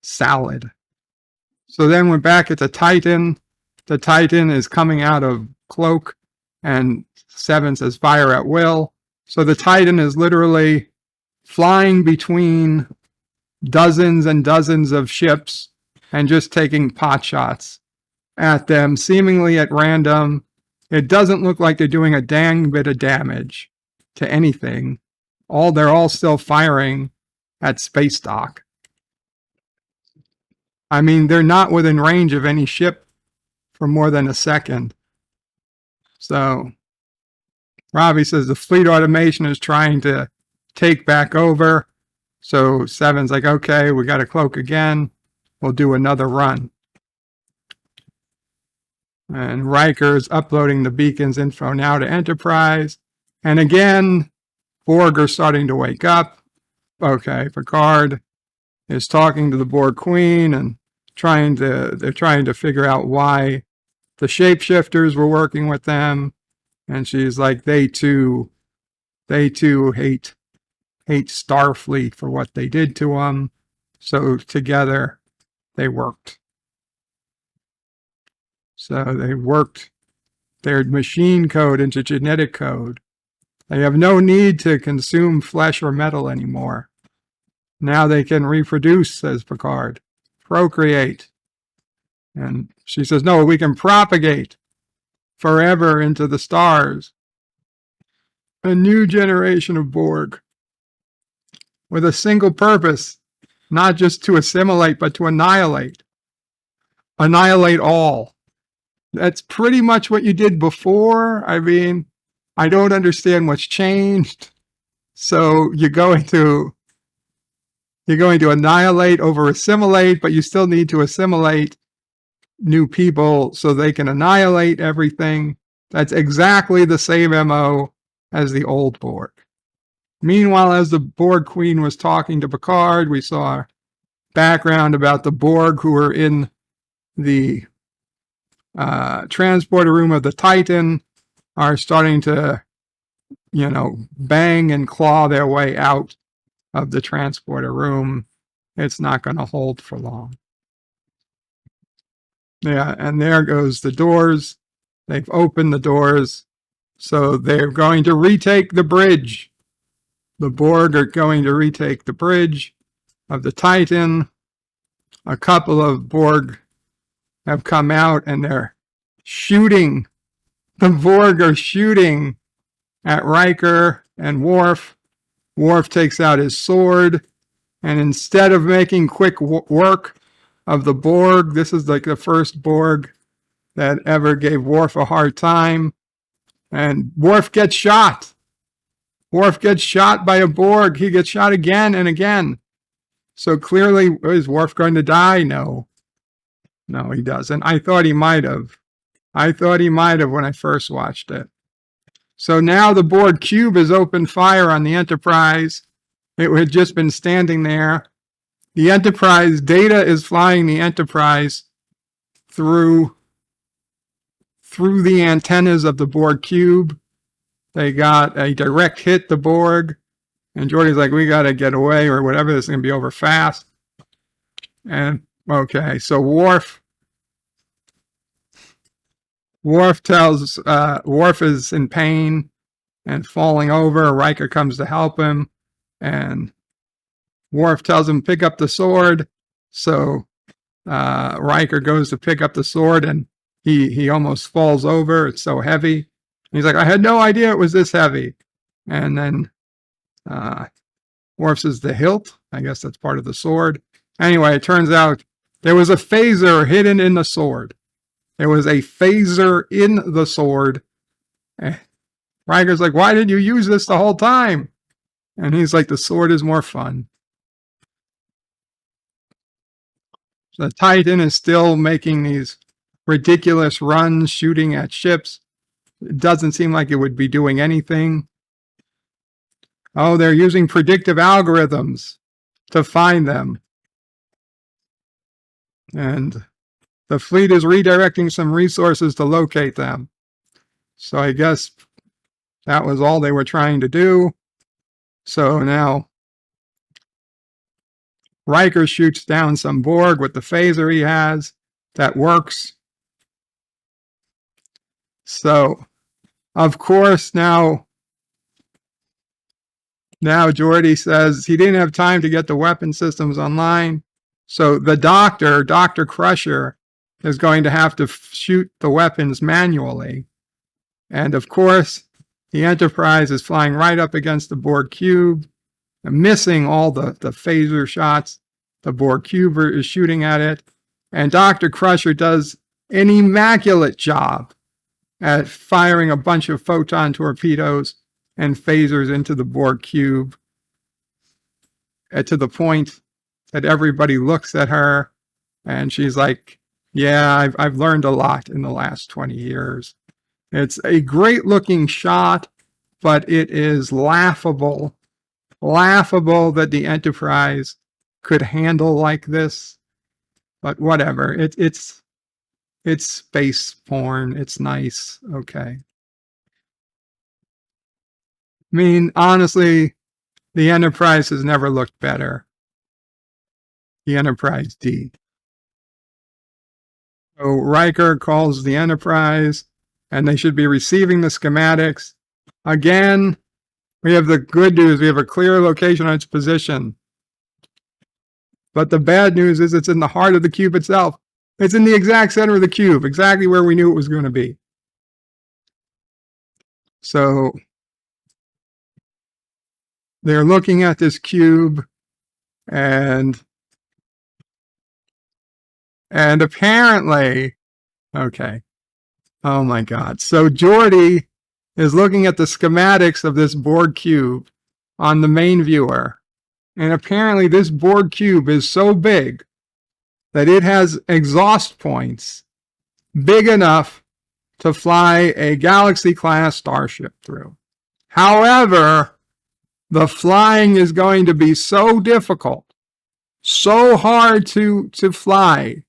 salad. So then we're back at the Titan. The Titan is coming out of cloak, and Seven says fire at will. So the Titan is literally flying between dozens and dozens of ships and just taking pot shots at them, seemingly at random. It doesn't look like they're doing a dang bit of damage to anything. They're all still firing at space dock. I mean, they're not within range of any ship for more than a second. So Robbie says the fleet automation is trying to take back over. So Seven's like, okay, we got a cloak again. We'll do another run. And Riker's uploading the beacon's info now to Enterprise. And again, Borg are starting to wake up. Okay, Picard is talking to the Borg Queen and they're trying to figure out why the shapeshifters were working with them. And she's like, they too hate Starfleet for what they did to them. So together they worked. So they worked their machine code into genetic code. They have no need to consume flesh or metal anymore. Now they can reproduce, says Picard. Procreate. And she says, no, we can propagate forever into the stars. A new generation of Borg with a single purpose, not just to assimilate, but to annihilate. Annihilate all. That's pretty much what you did before. I mean, I don't understand what's changed. So you're going to annihilate over assimilate, but you still need to assimilate new people so they can annihilate everything. That's exactly the same MO as the old Borg. Meanwhile, as the Borg Queen was talking to Picard, we saw background about the Borg who were in the transporter room of the Titan are starting to, you know, bang and claw their way out of the transporter room. It's not going to hold for long. Yeah, and there goes the doors. They've opened the doors. So they're going to retake the bridge. The Borg are going to retake the bridge of the Titan. A couple of Borg have come out and they're shooting the Borg are shooting at Riker and Worf. Worf takes out his sword, and instead of making quick work of the Borg, this is like the first Borg that ever gave Worf a hard time, and Worf gets shot. Worf gets shot by a Borg. He gets shot again and again. So clearly, is Worf going to die? No. No, he doesn't. I thought he might have. I thought he might have when I first watched it. So now the Borg cube has opened fire on the Enterprise. It had just been standing there. The Enterprise, Data is flying the Enterprise through the antennas of the Borg cube. They got a direct hit, the Borg. And Geordi's like, we got to get away or whatever. This is going to be over fast. And, okay, so Worf tells, Worf is in pain and falling over. Riker comes to help him. And Worf tells him, pick up the sword. So Riker goes to pick up the sword, and he almost falls over. It's so heavy. And he's like, I had no idea it was this heavy. And then Worf says the hilt. I guess that's part of the sword. Anyway, it turns out there was a phaser hidden in the sword. There was a phaser in the sword. And Riker's like, why did you use this the whole time? And he's like, the sword is more fun. The Titan is still making these ridiculous runs, shooting at ships. It doesn't seem like it would be doing anything. Oh, they're using predictive algorithms to find them. And the fleet is redirecting some resources to locate them. So I guess that was all they were trying to do. So now Riker shoots down some Borg with the phaser he has. That works. So, of course, now Geordi says he didn't have time to get the weapon systems online. So the Dr. Crusher, is going to have to shoot the weapons manually. And of course, the Enterprise is flying right up against the Borg cube, missing all the phaser shots. The Borg cube is shooting at it. And Dr. Crusher does an immaculate job at firing a bunch of photon torpedoes and phasers into the Borg cube, to the point that everybody looks at her and she's like, yeah, I've learned a lot in the last 20 years. It's a great looking shot, but it is laughable that the Enterprise could handle like this. But whatever, it's space porn. It's nice. Okay. I mean, honestly, the Enterprise has never looked better. The Enterprise D. So Riker calls the Enterprise, and they should be receiving the schematics. Again, we have the good news. We have a clear location on its position. But the bad news is it's in the heart of the cube itself. It's in the exact center of the cube, exactly where we knew it was going to be. So they're looking at this cube, and apparently, okay. Oh my God. So Geordi is looking at the schematics of this Borg cube on the main viewer. And apparently this Borg cube is so big that it has exhaust points big enough to fly a Galaxy-class starship through. However, the flying is going to be so difficult, so hard to fly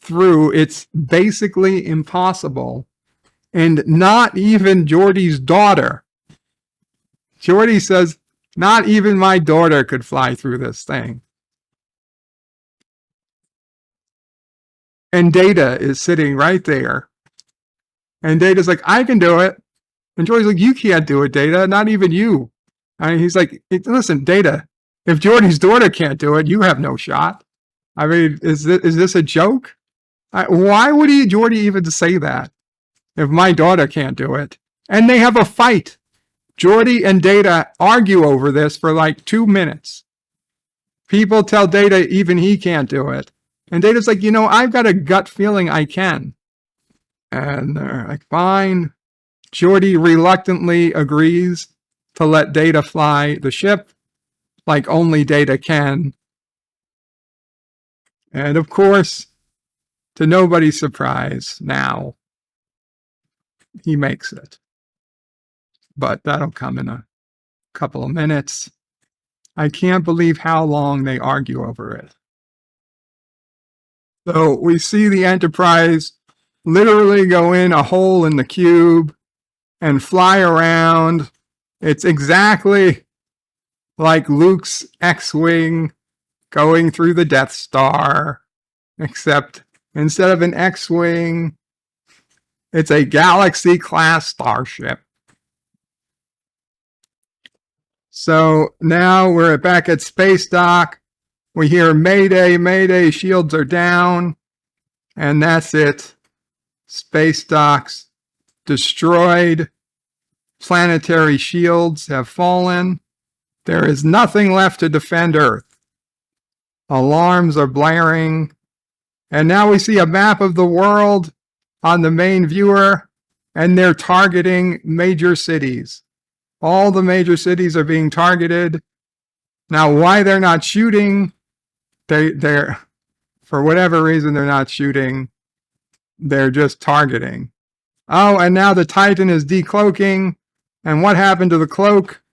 through, it's basically impossible. And not even Geordi's daughter. Geordi says, not even my daughter could fly through this thing. And Data is sitting right there. And Data's like, I can do it. And Geordi's like, you can't do it, Data, not even you. And he's like, listen, Data, if Geordi's daughter can't do it, you have no shot. I mean, is this a joke? Why would Geordi even say that? if my daughter can't do it? And they have a fight. Geordi and Data argue over this for like 2 minutes. People tell Data even he can't do it. And Data's like, I've got a gut feeling I can. And they're like, fine. Geordi reluctantly agrees to let Data fly the ship like only Data can. And of course, to nobody's surprise now, he makes it. But that'll come in a couple of minutes. I can't believe how long they argue over it. So we see the Enterprise literally go in a hole in the cube and fly around. It's exactly like Luke's X-Wing going through the Death Star, except instead of an X-Wing, it's a Galaxy-class starship. So now we're back at Space Dock. We hear Mayday, Mayday, shields are down. And that's it. Space Dock's destroyed. Planetary shields have fallen. There is nothing left to defend Earth. Alarms are blaring. And now we see a map of the world on the main viewer, and they're targeting major cities. All the major cities are being targeted. Now, why they're not shooting, they're for whatever reason, they're not shooting. They're just targeting. Oh, and now the Titan is decloaking. And what happened to the cloak?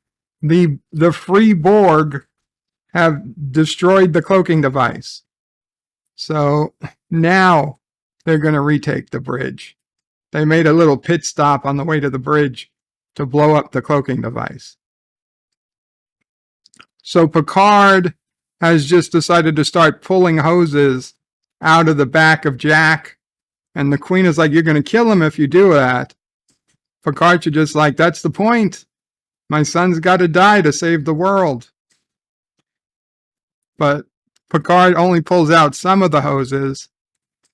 The free Borg have destroyed the cloaking device. So now they're going to retake the bridge. They made a little pit stop on the way to the bridge to blow up the cloaking device. So Picard has just decided to start pulling hoses out of the back of Jack. And the Queen is like, you're going to kill him if you do that. Picard should just like, that's the point. My son's got to die to save the world. But Picard only pulls out some of the hoses.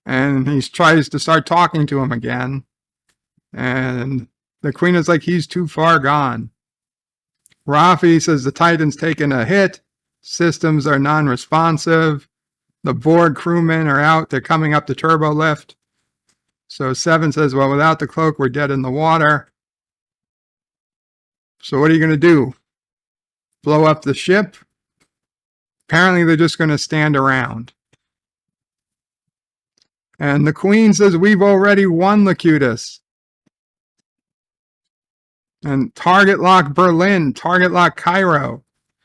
And he tries to start talking to him again. And the Queen is like, he's too far gone. Rafi says the Titan's taken a hit. Systems are non-responsive. The Borg crewmen are out. They're coming up the turbo lift. So Seven says, well, without the cloak, we're dead in the water. So what are you going to do? Blow up the ship? Apparently they're just going to stand around. And the Queen says, we've already won Locutus. And target lock Berlin, target lock Cairo,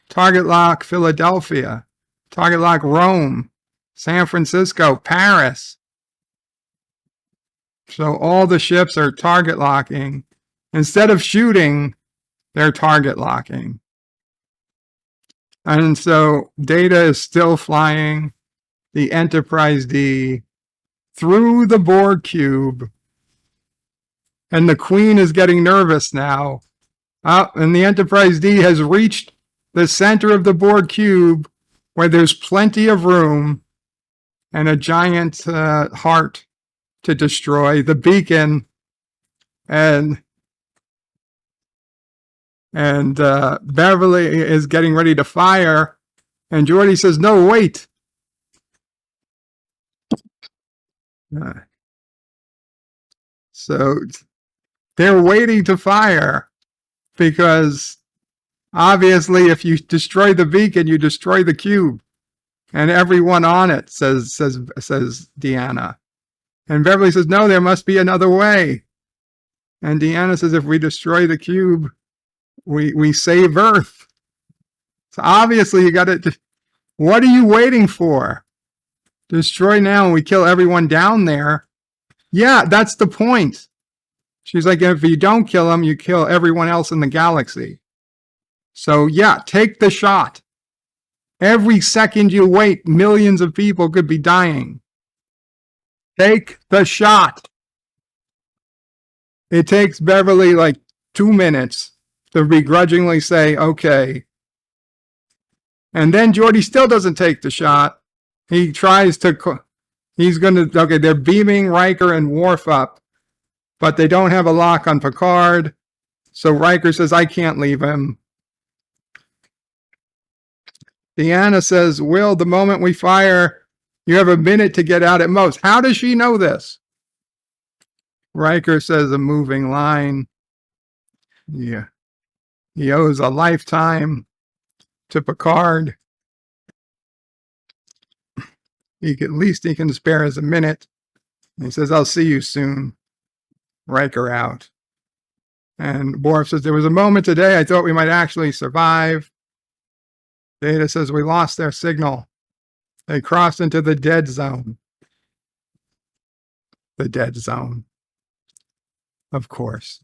target lock Philadelphia, target lock Rome, San Francisco, Paris. So all the ships are target locking. Instead of shooting, they're target locking. And so Data is still flying the Enterprise D through the Borg cube. And the Queen is getting nervous now. And the Enterprise D has reached the center of the Borg cube where there's plenty of room and a giant heart to destroy the beacon. And Beverly is getting ready to fire. And Geordi says, no, wait. So they're waiting to fire because obviously if you destroy the beacon, you destroy the cube and everyone on it, says Deanna. And Beverly says, no, there must be another way. And Deanna says, if we destroy the cube, we save Earth. So obviously you got to, what are you waiting for? Destroy now and we kill everyone down there. Yeah, that's the point. She's like, if you don't kill him, you kill everyone else in the galaxy. So yeah, take the shot. Every second you wait, millions of people could be dying. Take the shot. It takes Beverly like 2 minutes to begrudgingly say, okay. And then Geordi still doesn't take the shot. He tries to, he's going to, okay, they're beaming Riker and Worf up. but they don't have a lock on Picard. So Riker says, I can't leave him. Deanna says, Will, the moment we fire, you have a minute to get out at most. How does she know this? Riker says a moving line. Yeah. He owes a lifetime to Picard. At least he can spare us a minute. He says, I'll see you soon. Riker out. And Worf says, there was a moment today I thought we might actually survive. Data says, we lost their signal. They crossed into the dead zone. The dead zone. Of course.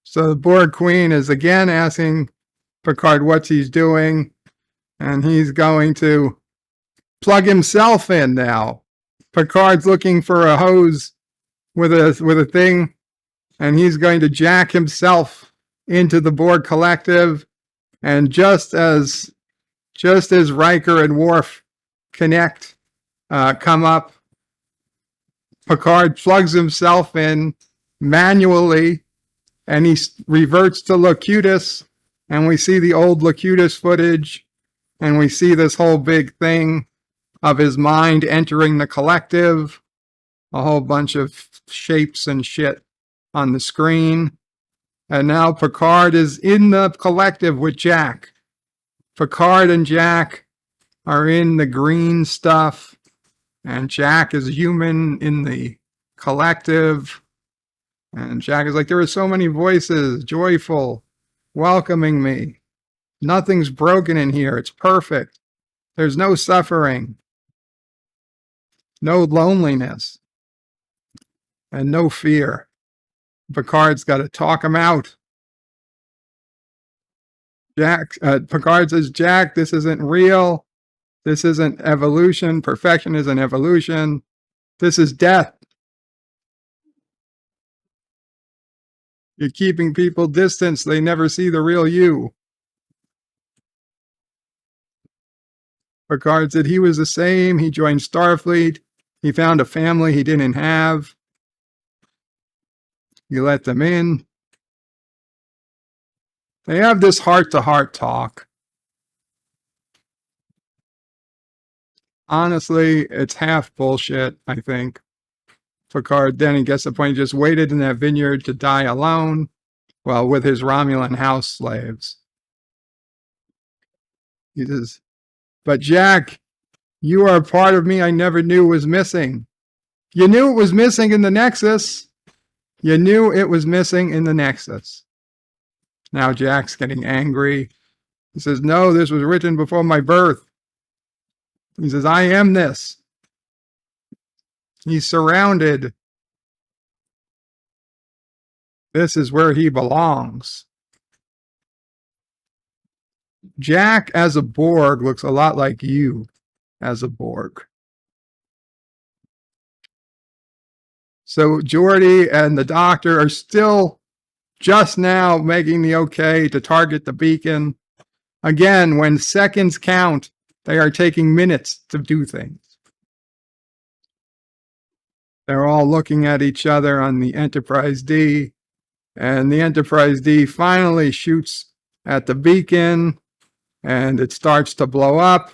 So the Borg Queen is again asking Picard what he's doing. And he's going to plug himself in now. Picard's looking for a hose with a thing. And he's going to jack himself into the Borg collective. And just as Riker and Worf connect, come up, Picard plugs himself in manually, and he reverts to Locutus, and we see the old Locutus footage, and we see this whole big thing of his mind entering the collective, a whole bunch of shapes and shit on the screen. And now Picard is in the collective with Jack. Picard and Jack are in the green stuff, and Jack is human in the collective. And Jack is like, there are so many voices, joyful, welcoming me. Nothing's broken in here. It's perfect. There's no suffering, no loneliness, and no fear. Picard's got to talk him out. Picard says, Jack, this isn't real. This isn't evolution. Perfection isn't evolution. This is death. You're keeping people distance. They never see the real you. Picard said he was the same. He joined Starfleet. He found a family he didn't have. You let them in. They have this heart-to-heart talk. Honestly, it's half bullshit, I think. Picard then he gets the point, he just waited in that vineyard to die alone, well, with his Romulan house slaves. He says, but Jack, you are a part of me I never knew was missing. You knew it was missing in the Nexus. You knew it was missing in the Nexus. Now Jack's getting angry. He says, no, this was written before my birth. He says, I am this. He's surrounded. This is where he belongs. Jack as a Borg looks a lot like you as a Borg. So Geordi and the Doctor are still just now making the okay to target the beacon. Again, when seconds count, they are taking minutes to do things. They're all looking at each other on the Enterprise D, and the Enterprise D finally shoots at the beacon, and it starts to blow up.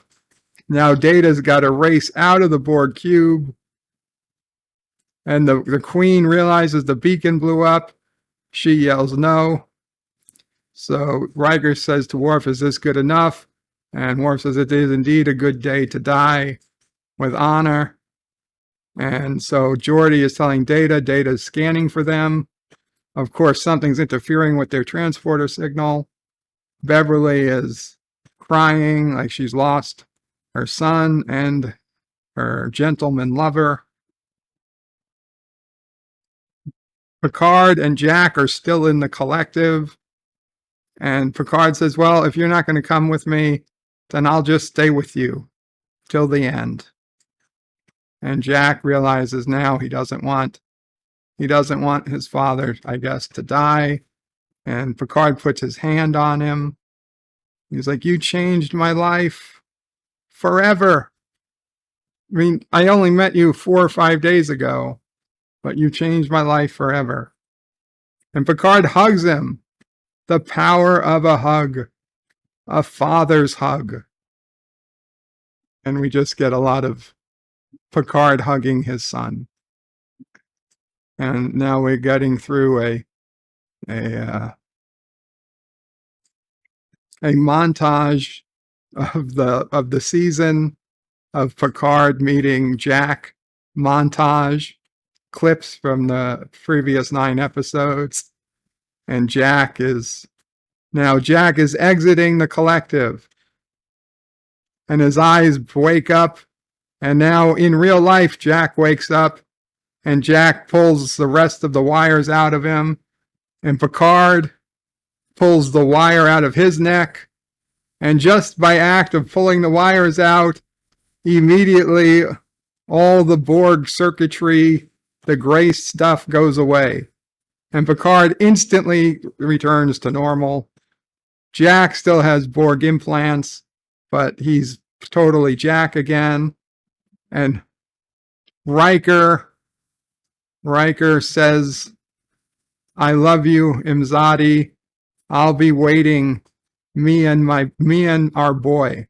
Now Data's got to race out of the Borg cube, and the Queen realizes the beacon blew up. She yells no. So Riker says to Worf, is this good enough? And Worf says, it is indeed a good day to die with honor. And so Geordi is telling Data, Data is scanning for them. Of course, something's interfering with their transporter signal. Beverly is crying like she's lost her son and her gentleman lover. Picard and Jack are still in the collective. And Picard says, well, if you're not going to come with me, then I'll just stay with you till the end. And Jack realizes now he doesn't want his father, I guess, to die. And Picard puts his hand on him. He's like, you changed my life forever. I mean, I only met you 4 or 5 days ago. but you changed my life forever. And Picard hugs him. The power of a hug, a father's hug. And we just get a lot of Picard hugging his son. And now we're getting through a montage of the season of Picard meeting Jack, montage clips from the previous 9 episodes. And Jack is exiting the collective. And his eyes wake up. And now in real life, Jack wakes up. And Jack pulls the rest of the wires out of him. And Picard pulls the wire out of his neck. And just by act of pulling the wires out, immediately all the Borg circuitry, the gray stuff goes away. And Picard instantly returns to normal. Jack still has Borg implants, but he's totally Jack again. And Riker says, "I love you, Imzadi. I'll be waiting, me and our boy."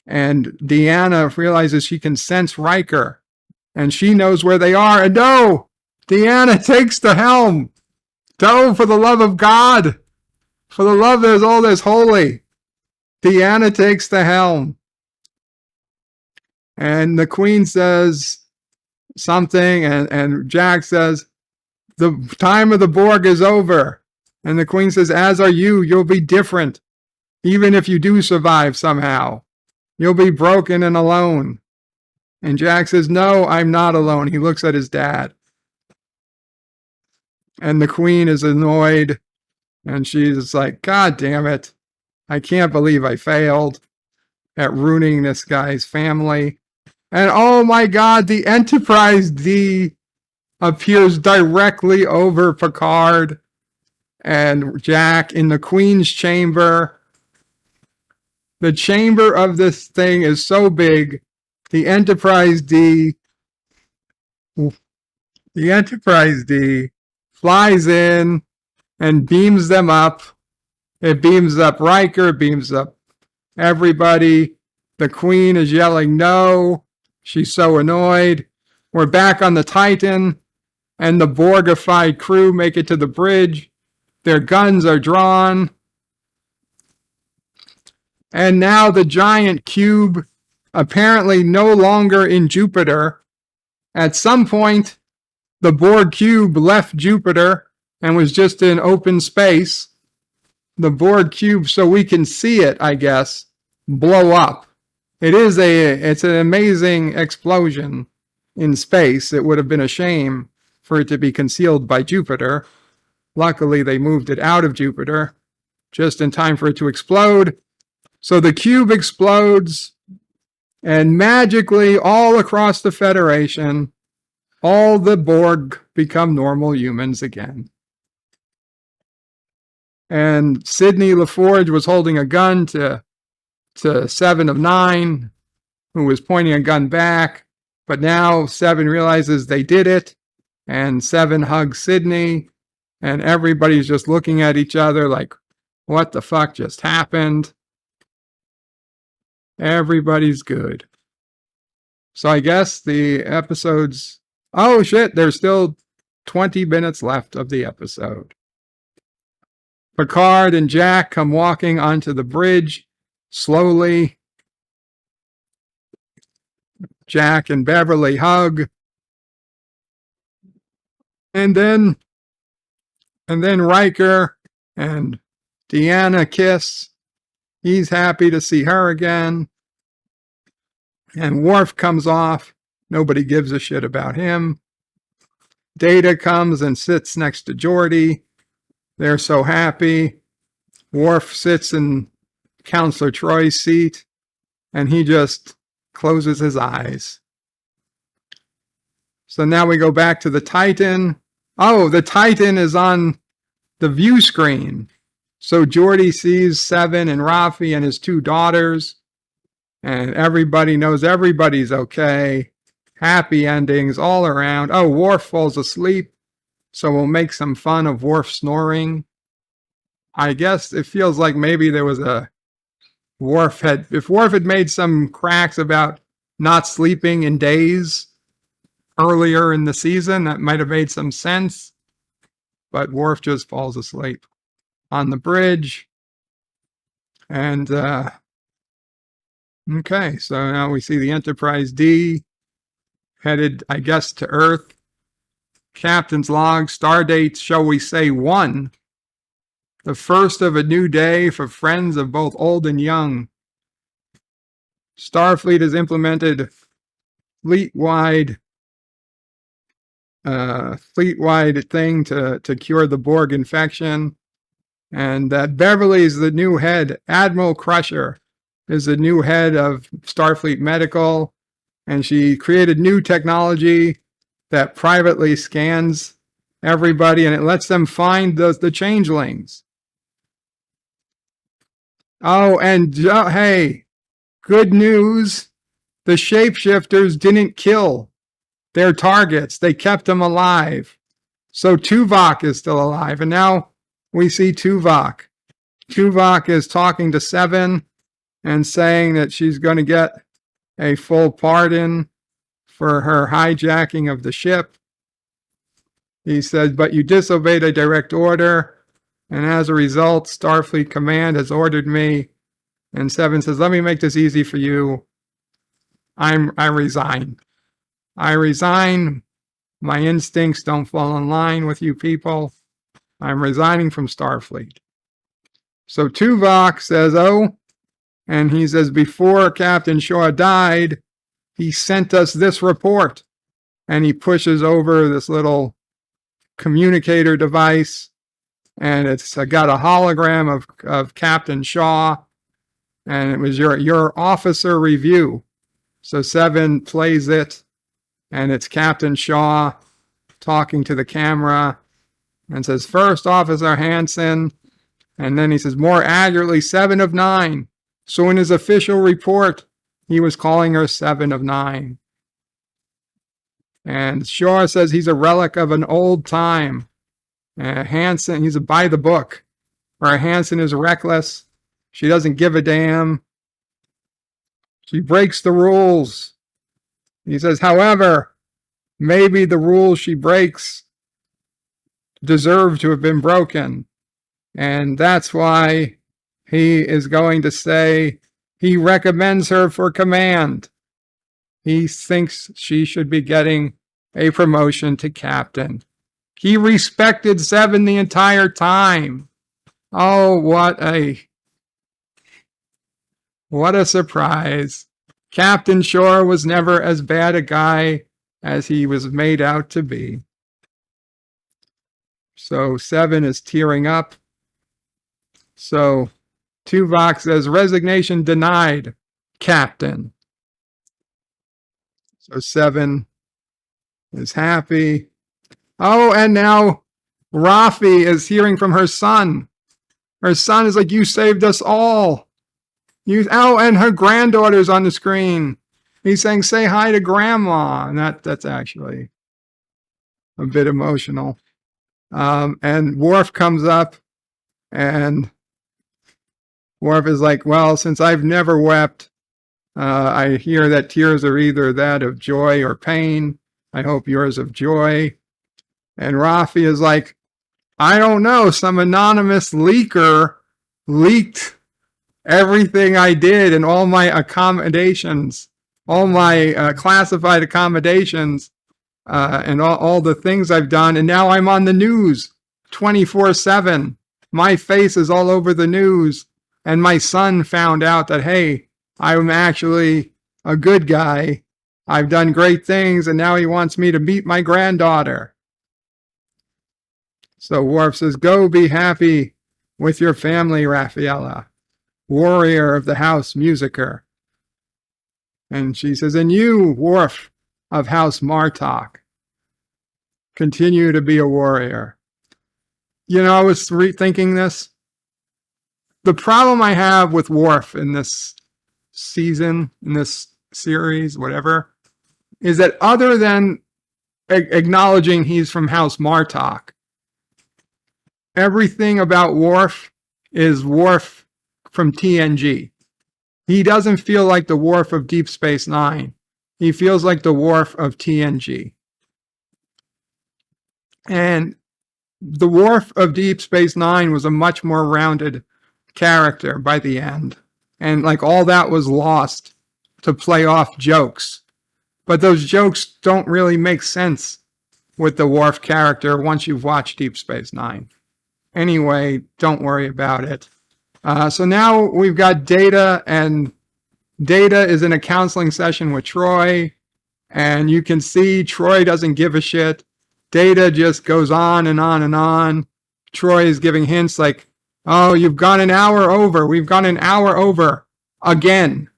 And Deanna realizes she can sense Riker, and she knows where they are. And no, Deanna takes the helm. No, for the love of God, for the love that is all that's holy, Deanna takes the helm. And the Queen says something, and Jack says, "The time of the Borg is over." And the Queen says, "As are you. You'll be different. Even if you do survive somehow, you'll be broken and alone." And Jack says, "No, I'm not alone." He looks at his dad. And the Queen is annoyed. And she's like, "God damn it. I can't believe I failed at ruining this guy's family." And oh my God, the Enterprise D appears directly over Picard and Jack in the Queen's chamber. The chamber of this thing is so big. The Enterprise D flies in and beams them up. It beams up Riker, it beams up everybody. The Queen is yelling no. She's so annoyed. We're back on the Titan, and the Borgified crew make it to the bridge. Their guns are drawn. And now the giant cube, apparently no longer in Jupiter. At some point, the Borg cube left Jupiter and was just in open space. The Borg cube, so we can see it, I guess, blow up. It's an amazing explosion in space. It would have been a shame for it to be concealed by Jupiter. Luckily, they moved it out of Jupiter just in time for it to explode. So the cube explodes, and magically, all across the Federation, all the Borg become normal humans again. And Sidney LaForge was holding a gun to Seven of Nine, who was pointing a gun back. But now Seven realizes they did it, and Seven hugs Sidney, and everybody's just looking at each other like, what the fuck just happened? Everybody's good. So I guess the episode's... Oh shit, there's still 20 minutes left of the episode. Picard and Jack come walking onto the bridge slowly. Jack and Beverly hug. And then Riker and Deanna kiss. He's happy to see her again. And Worf comes off. Nobody gives a shit about him. Data comes and sits next to Geordi. They're so happy. Worf sits in Counselor Troy's seat, and he just closes his eyes. So now we go back to the Titan. Oh, the Titan is on the view screen. So Geordi sees Seven and Rafi and his 2 daughters, and everybody knows everybody's okay. Happy endings all around. Oh, Worf falls asleep, so we'll make some fun of Worf snoring. I guess it feels like maybe there was if Worf had made some cracks about not sleeping in days earlier in the season, that might have made some sense. But Worf just falls asleep on the bridge. And, okay, so now we see the Enterprise D headed, I guess, to Earth. Captain's log, stardate, shall we say 1. The first of a new day for friends of both old and young. Starfleet has implemented fleet-wide thing to cure the Borg infection. And that Beverly is the new head. Admiral Crusher is the new head of Starfleet Medical. And she created new technology that privately scans everybody, and it lets them find the changelings. Oh, and hey, good news. The shapeshifters didn't kill their targets. They kept them alive. So Tuvok is still alive. And now we see Tuvok. Tuvok is talking to Seven and saying that she's going to get a full pardon for her hijacking of the ship. He says, but you disobeyed a direct order, and as a result, Starfleet Command has ordered me. And Seven says, let me make this easy for you. I resign. I resign. My instincts don't fall in line with you people. I'm resigning from Starfleet. So Tuvok says, oh, and he says, before Captain Shaw died, he sent us this report. And he pushes over this little communicator device, and it's got a hologram of Captain Shaw, and it was your officer review. So Seven plays it, and it's Captain Shaw talking to the camera and says, First Officer Hansen, and then he says, more accurately, 7 of 9. So in his official report, he was calling her 7 of 9. And Shaw says he's a relic of an old time. Hansen, he's a by the book, where Hansen is reckless. She doesn't give a damn. She breaks the rules. He says, however, maybe the rules she breaks deserve to have been broken. And that's why he is going to say he recommends her for command. He thinks she should be getting a promotion to captain. He respected Seven the entire time. Oh, what a surprise. Captain Shore was never as bad a guy as he was made out to be. So Seven is tearing up. So Tuvok says, resignation denied, Captain. So Seven is happy. Oh, and now Rafi is hearing from her son. Her son is like, you saved us all. And her granddaughter's on the screen. He's saying, say hi to Grandma. And that's actually a bit emotional. And Worf comes up, and Worf is like, well, since I've never wept, I hear that tears are either that of joy or pain. I hope yours of joy. And Rafi is like, I don't know, some anonymous leaker leaked everything I did and all my accommodations, all my classified accommodations, and all the things I've done. And now I'm on the news 24/7. My face is all over the news. And my son found out that, hey, I'm actually a good guy. I've done great things, and now he wants me to meet my granddaughter. So Worf says, go be happy with your family, Raffaella, warrior of the House Musiker. And she says, and you, Worf of House Martok, continue to be a warrior. You know, I was rethinking this. The problem I have with Worf in this season, in this series, whatever, is that other than acknowledging he's from House Martok, everything about Worf is Worf from TNG. He doesn't feel like the Worf of Deep Space Nine. He feels like the Worf of TNG. And the Worf of Deep Space Nine was a much more rounded character by the end. And like all that was lost to play off jokes. But those jokes don't really make sense with the Worf character once you've watched Deep Space Nine. Anyway, don't worry about it. So now we've got Data, and Data is in a counseling session with Troy, and you can see Troy doesn't give a shit. Data just goes on and on and on. Troy is giving hints like, oh, you've gone an hour over. We've gone an hour over again.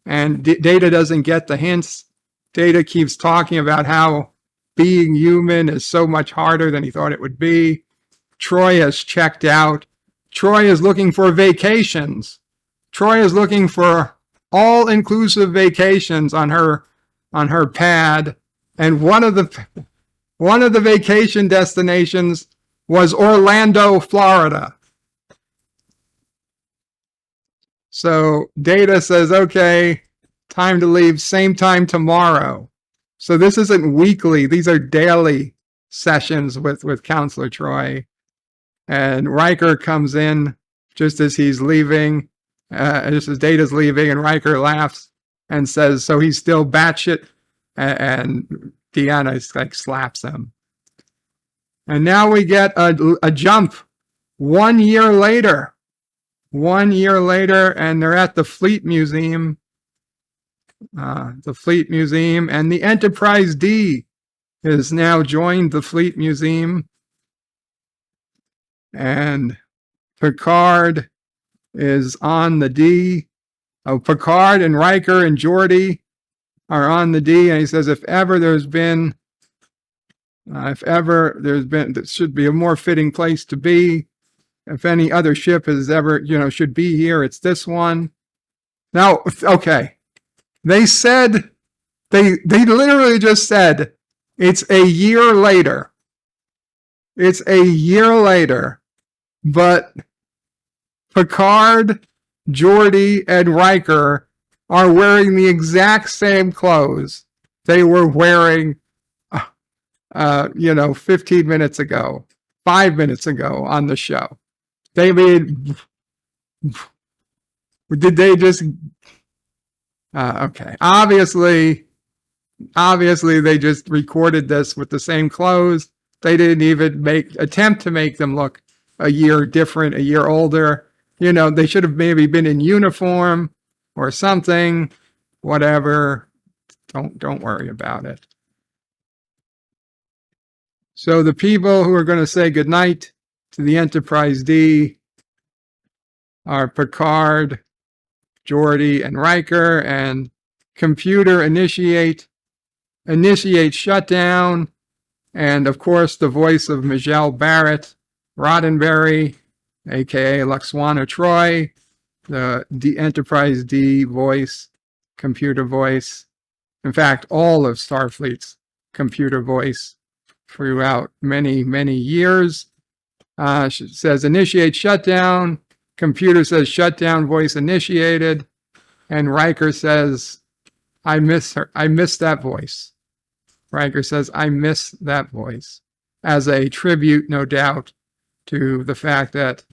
And Data doesn't get the hints. Data keeps talking about how being human is so much harder than he thought it would be. Troy has checked out. Troy is looking for vacations. Troy is looking for all-inclusive vacations on her pad. And one of the vacation destinations was Orlando, Florida. So Data says, okay, time to leave, same time tomorrow. So this isn't weekly. These are daily sessions with Counselor Troy. And Riker comes in just as he's leaving, just as Data's leaving, and Riker laughs and says, so he's still batshit, and Deanna like slaps him. And now we get a jump 1 year later. 1 year later, and they're at the Fleet Museum. The Fleet Museum, and the Enterprise D has now joined the Fleet Museum. And Picard is on the D. Picard and Riker and Geordi are on the D, and he says, if ever there's been, this should be a more fitting place to be. If any other ship has ever, should be here, it's this one. Now, okay. They said, they literally just said, it's a year later. It's a year later. But Picard, Geordi, and Riker are wearing the exact same clothes they were wearing, 15 minutes ago, 5 minutes ago on the show. Did they just... okay. Obviously, they just recorded this with the same clothes. They didn't even attempt to make them look a year different, a year older. They should have maybe been in uniform or something. Whatever. Don't worry about it. So the people who are going to say goodnight to the Enterprise D are Picard, Geordi, and Riker, and computer initiate shutdown, and of course the voice of Michelle Barrett, Roddenberry, aka Luxwana Troy, the Enterprise D voice, computer voice. In fact, all of Starfleet's computer voice throughout many, many years. She says initiate shutdown. Computer says shutdown, voice initiated. And Riker says, I miss her. I miss that voice. Riker says, I miss that voice. As a tribute, no doubt, to the fact that,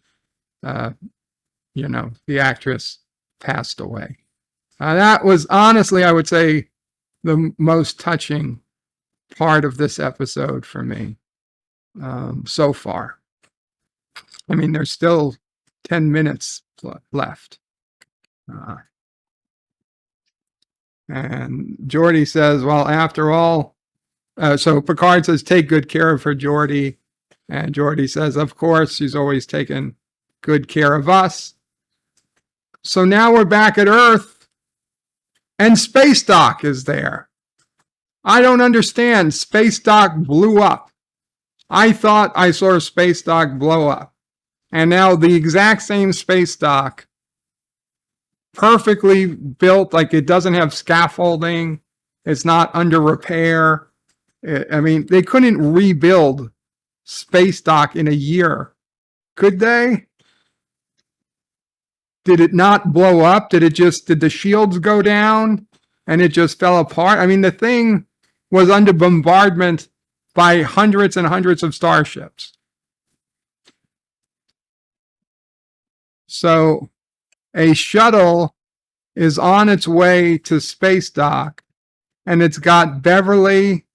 the actress passed away. That was honestly, I would say, the most touching part of this episode for me so far. I mean, there's still 10 minutes left. And Geordi says, well, after all, so Picard says, take good care of her, Geordi. And Geordi says, of course, she's always taken good care of us. So now we're back at Earth, and Space Dock is there. I don't understand. Space Dock blew up. I thought I saw Space Dock blow up. And now the exact same Space Dock, perfectly built, like it doesn't have scaffolding. It's not under repair. I mean, they couldn't rebuild space dock in a year, could they? Did it not blow up? Did the shields go down and it just fell apart? I mean, the thing was under bombardment by hundreds and hundreds of starships. So a shuttle is on its way to space dock, and it's got Beverly.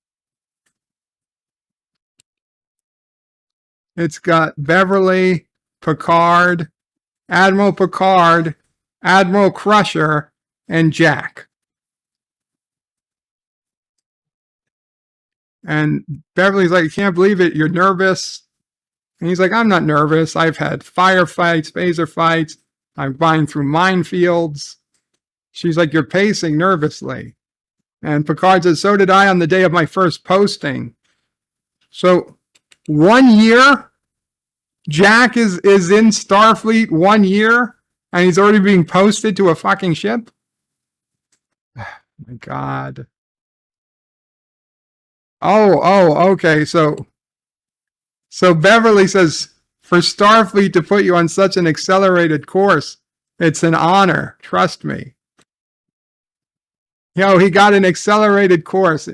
It's got Beverly, Picard, Admiral Picard, Admiral Crusher, and Jack. And Beverly's like, I can't believe it. You're nervous. And he's like, I'm not nervous. I've had firefights, phaser fights. I'm flying through minefields. She's like, you're pacing nervously. And Picard says, so did I on the day of my first posting. So 1 year, Jack is in Starfleet 1 year, and he's already being posted to a fucking ship? Oh my God. Oh, okay. So Beverly says, for Starfleet to put you on such an accelerated course, it's an honor. Trust me. He got an accelerated course.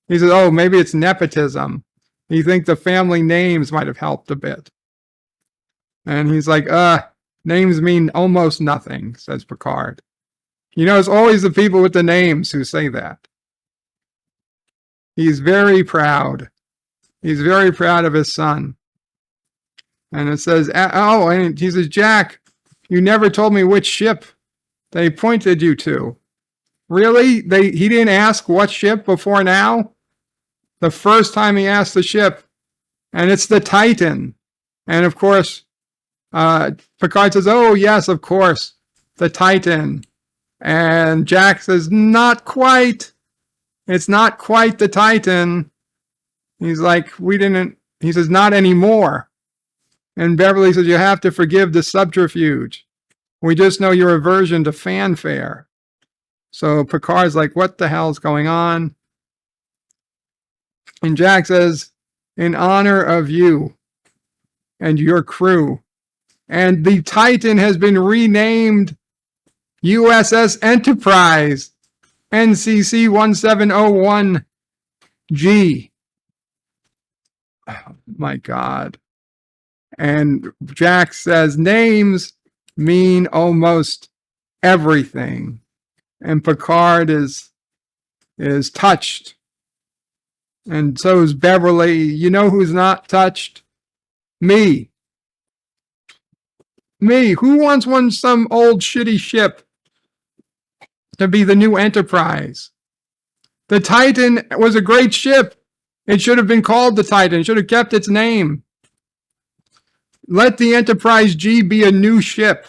He says, oh, maybe it's nepotism. You think the family names might have helped a bit. And he's like, names mean almost nothing, says Picard. It's always the people with the names who say that. He's very proud. He's very proud of his son. And it says, and he says, Jack, you never told me which ship they pointed you to. Really? He didn't ask what ship before now? The first time he asked the ship, and it's the Titan. And of course, Picard says, oh, yes, of course, the Titan. And Jack says, not quite. It's not quite the Titan. He's like, he says, not anymore. And Beverly says, you have to forgive the subterfuge. We just know your aversion to fanfare. So Picard's like, what the hell's going on? And Jack says, in honor of you and your crew. And the Titan has been renamed USS Enterprise, NCC 1701G. Oh my God. And Jack says, names mean almost everything. And Picard is touched. And so is Beverly. You know who's not touched? Me. Me. Who wants some old shitty ship to be the new Enterprise? The Titan was a great ship. It should have been called the Titan. It should have kept its name. Let the Enterprise G be a new ship.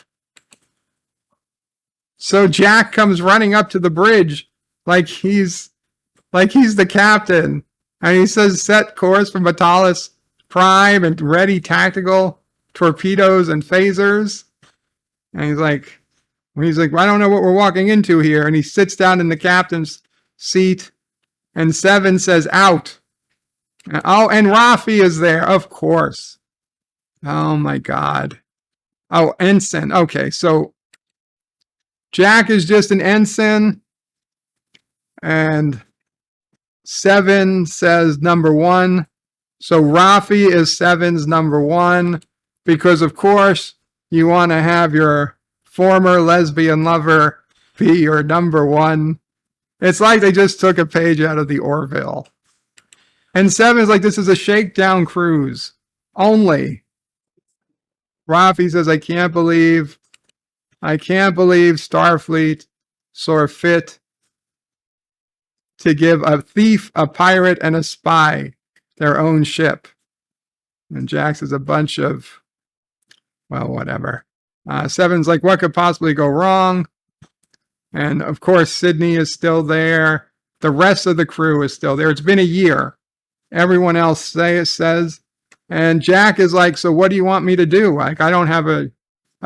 So Jack comes running up to the bridge like he's the captain. And he says, set course for Matalas Prime and ready tactical torpedoes and phasers. And he's like, I don't know what we're walking into here. And he sits down in the captain's seat. And Seven says, out. Oh, and Rafi is there, of course. Oh my God. Oh, ensign. Okay, so Jack is just an ensign. And Seven says number one. So Rafi is Seven's number one. Because, of course, you want to have your former lesbian lover be your number one. It's like they just took a page out of the Orville. And Seven's like, this is a shakedown cruise. Only. Rafi says, I can't believe Starfleet saw fit to give a thief, a pirate, and a spy their own ship. And Jax is a bunch of, well, whatever. Seven's like, what could possibly go wrong? And of course, Sydney is still there. The rest of the crew is still there. It's been a year. Everyone else says. And Jack is like, so what do you want me to do? Like, I don't have a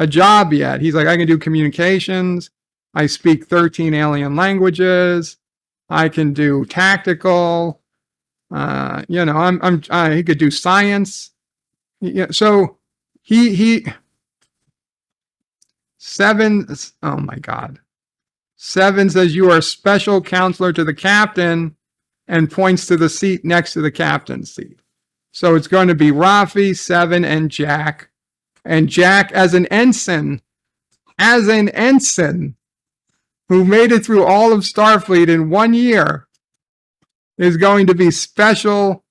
job yet. He's like, I can do communications. I speak 13 alien languages. I can do tactical. You know, he could do science. Yeah, so he Seven. Oh my God. Seven says you are a special counselor to the captain and points to the seat next to the captain's seat. So it's going to be Rafi, Seven, and Jack. And Jack as an ensign, who made it through all of Starfleet in 1 year, is going to be special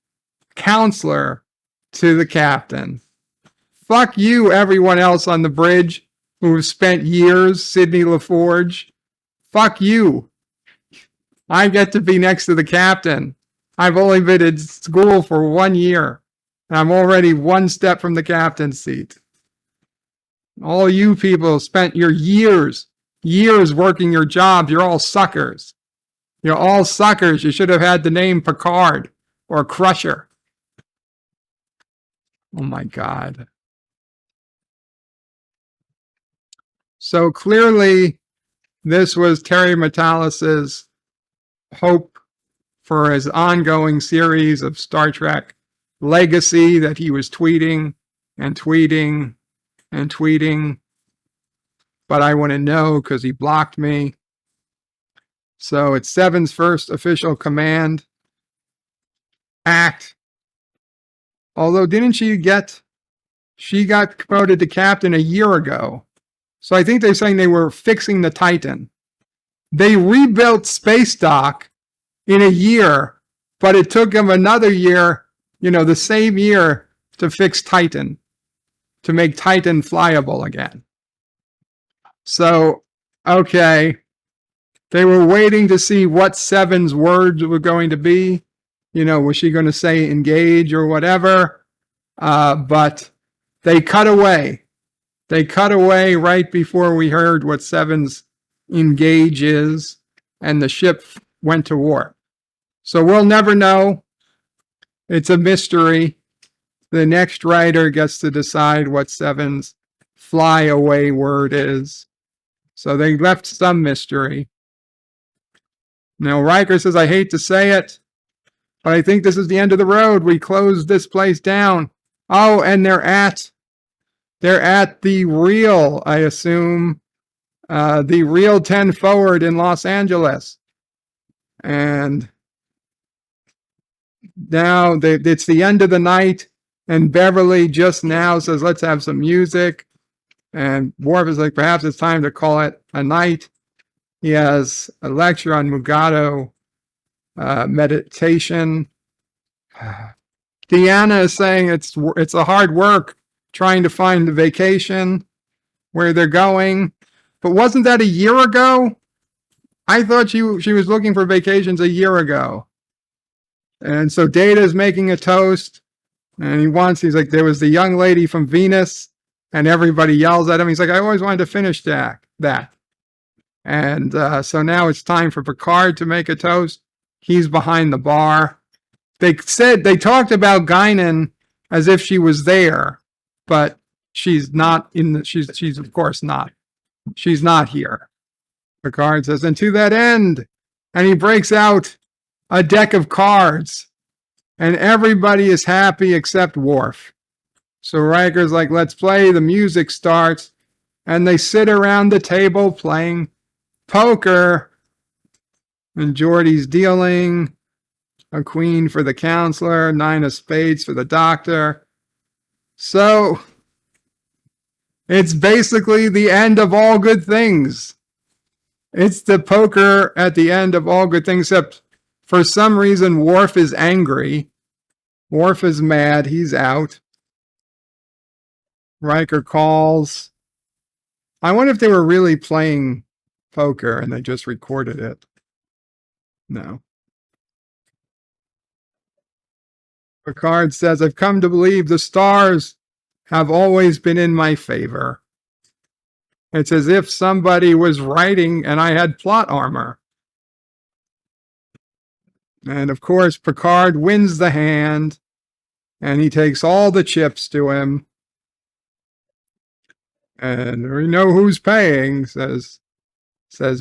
counselor to the captain. Fuck you, everyone else on the bridge who have spent years, Sidney LaForge. Fuck you. I get to be next to the captain. I've only been in school for 1 year, and I'm already one step from the captain's seat. All you people spent your years working your jobs. You're all suckers. You're all suckers. You should have had the name Picard or Crusher. Oh my God. So clearly, this was Terry Matalas's hope for his ongoing series of Star Trek Legacy that he was tweeting and tweeting and tweeting. But I want to know because he blocked me. So it's Seven's first official command act. Although didn't she got promoted to captain a year ago. So I think they're saying they were fixing the Titan. They rebuilt Space Dock in a year, but it took them another year, the same year, to fix Titan, to make Titan flyable again. So, okay, they were waiting to see what Seven's words were going to be. Was she going to say engage or whatever? But they cut away. They cut away right before we heard what Seven's engage is, and the ship went to warp. So we'll never know. It's a mystery. The next writer gets to decide what Seven's fly away word is. So they left some mystery. Now Riker says, I hate to say it, but I think this is the end of the road. We closed this place down. Oh, and they're at the real, I assume, the real 10 forward in Los Angeles. And now it's the end of the night, and Beverly just now says, let's have some music. And Worf is like, perhaps it's time to call it a night. He has a lecture on Mugato meditation. Deanna is saying it's a hard work trying to find the vacation where they're going. But wasn't that a year ago? I thought she was looking for vacations a year ago. And so Data is making a toast, and he's like, there was the young lady from Venus, and everybody yells at him. He's like, I always wanted to finish that. And so now it's time for Picard to make a toast. He's behind the bar. They talked about Guinan as if she was there, but she's not she's of course not. She's not here. Picard says, and to that end, and he breaks out a deck of cards, and everybody is happy except Worf. So Riker's like, let's play. The music starts, and they sit around the table playing poker, and Geordi's dealing a queen for the counselor, 9 of spades for the doctor. So it's basically the end of all good things. It's the poker at the end of all good things, except for some reason Worf is angry. Worf is mad. He's out. Riker calls. I wonder if they were really playing poker and they just recorded it. No. Picard says, I've come to believe the stars have always been in my favor. It's as if somebody was writing and I had plot armor. And of course, Picard wins the hand, and he takes all the chips to him. And we know who's paying, says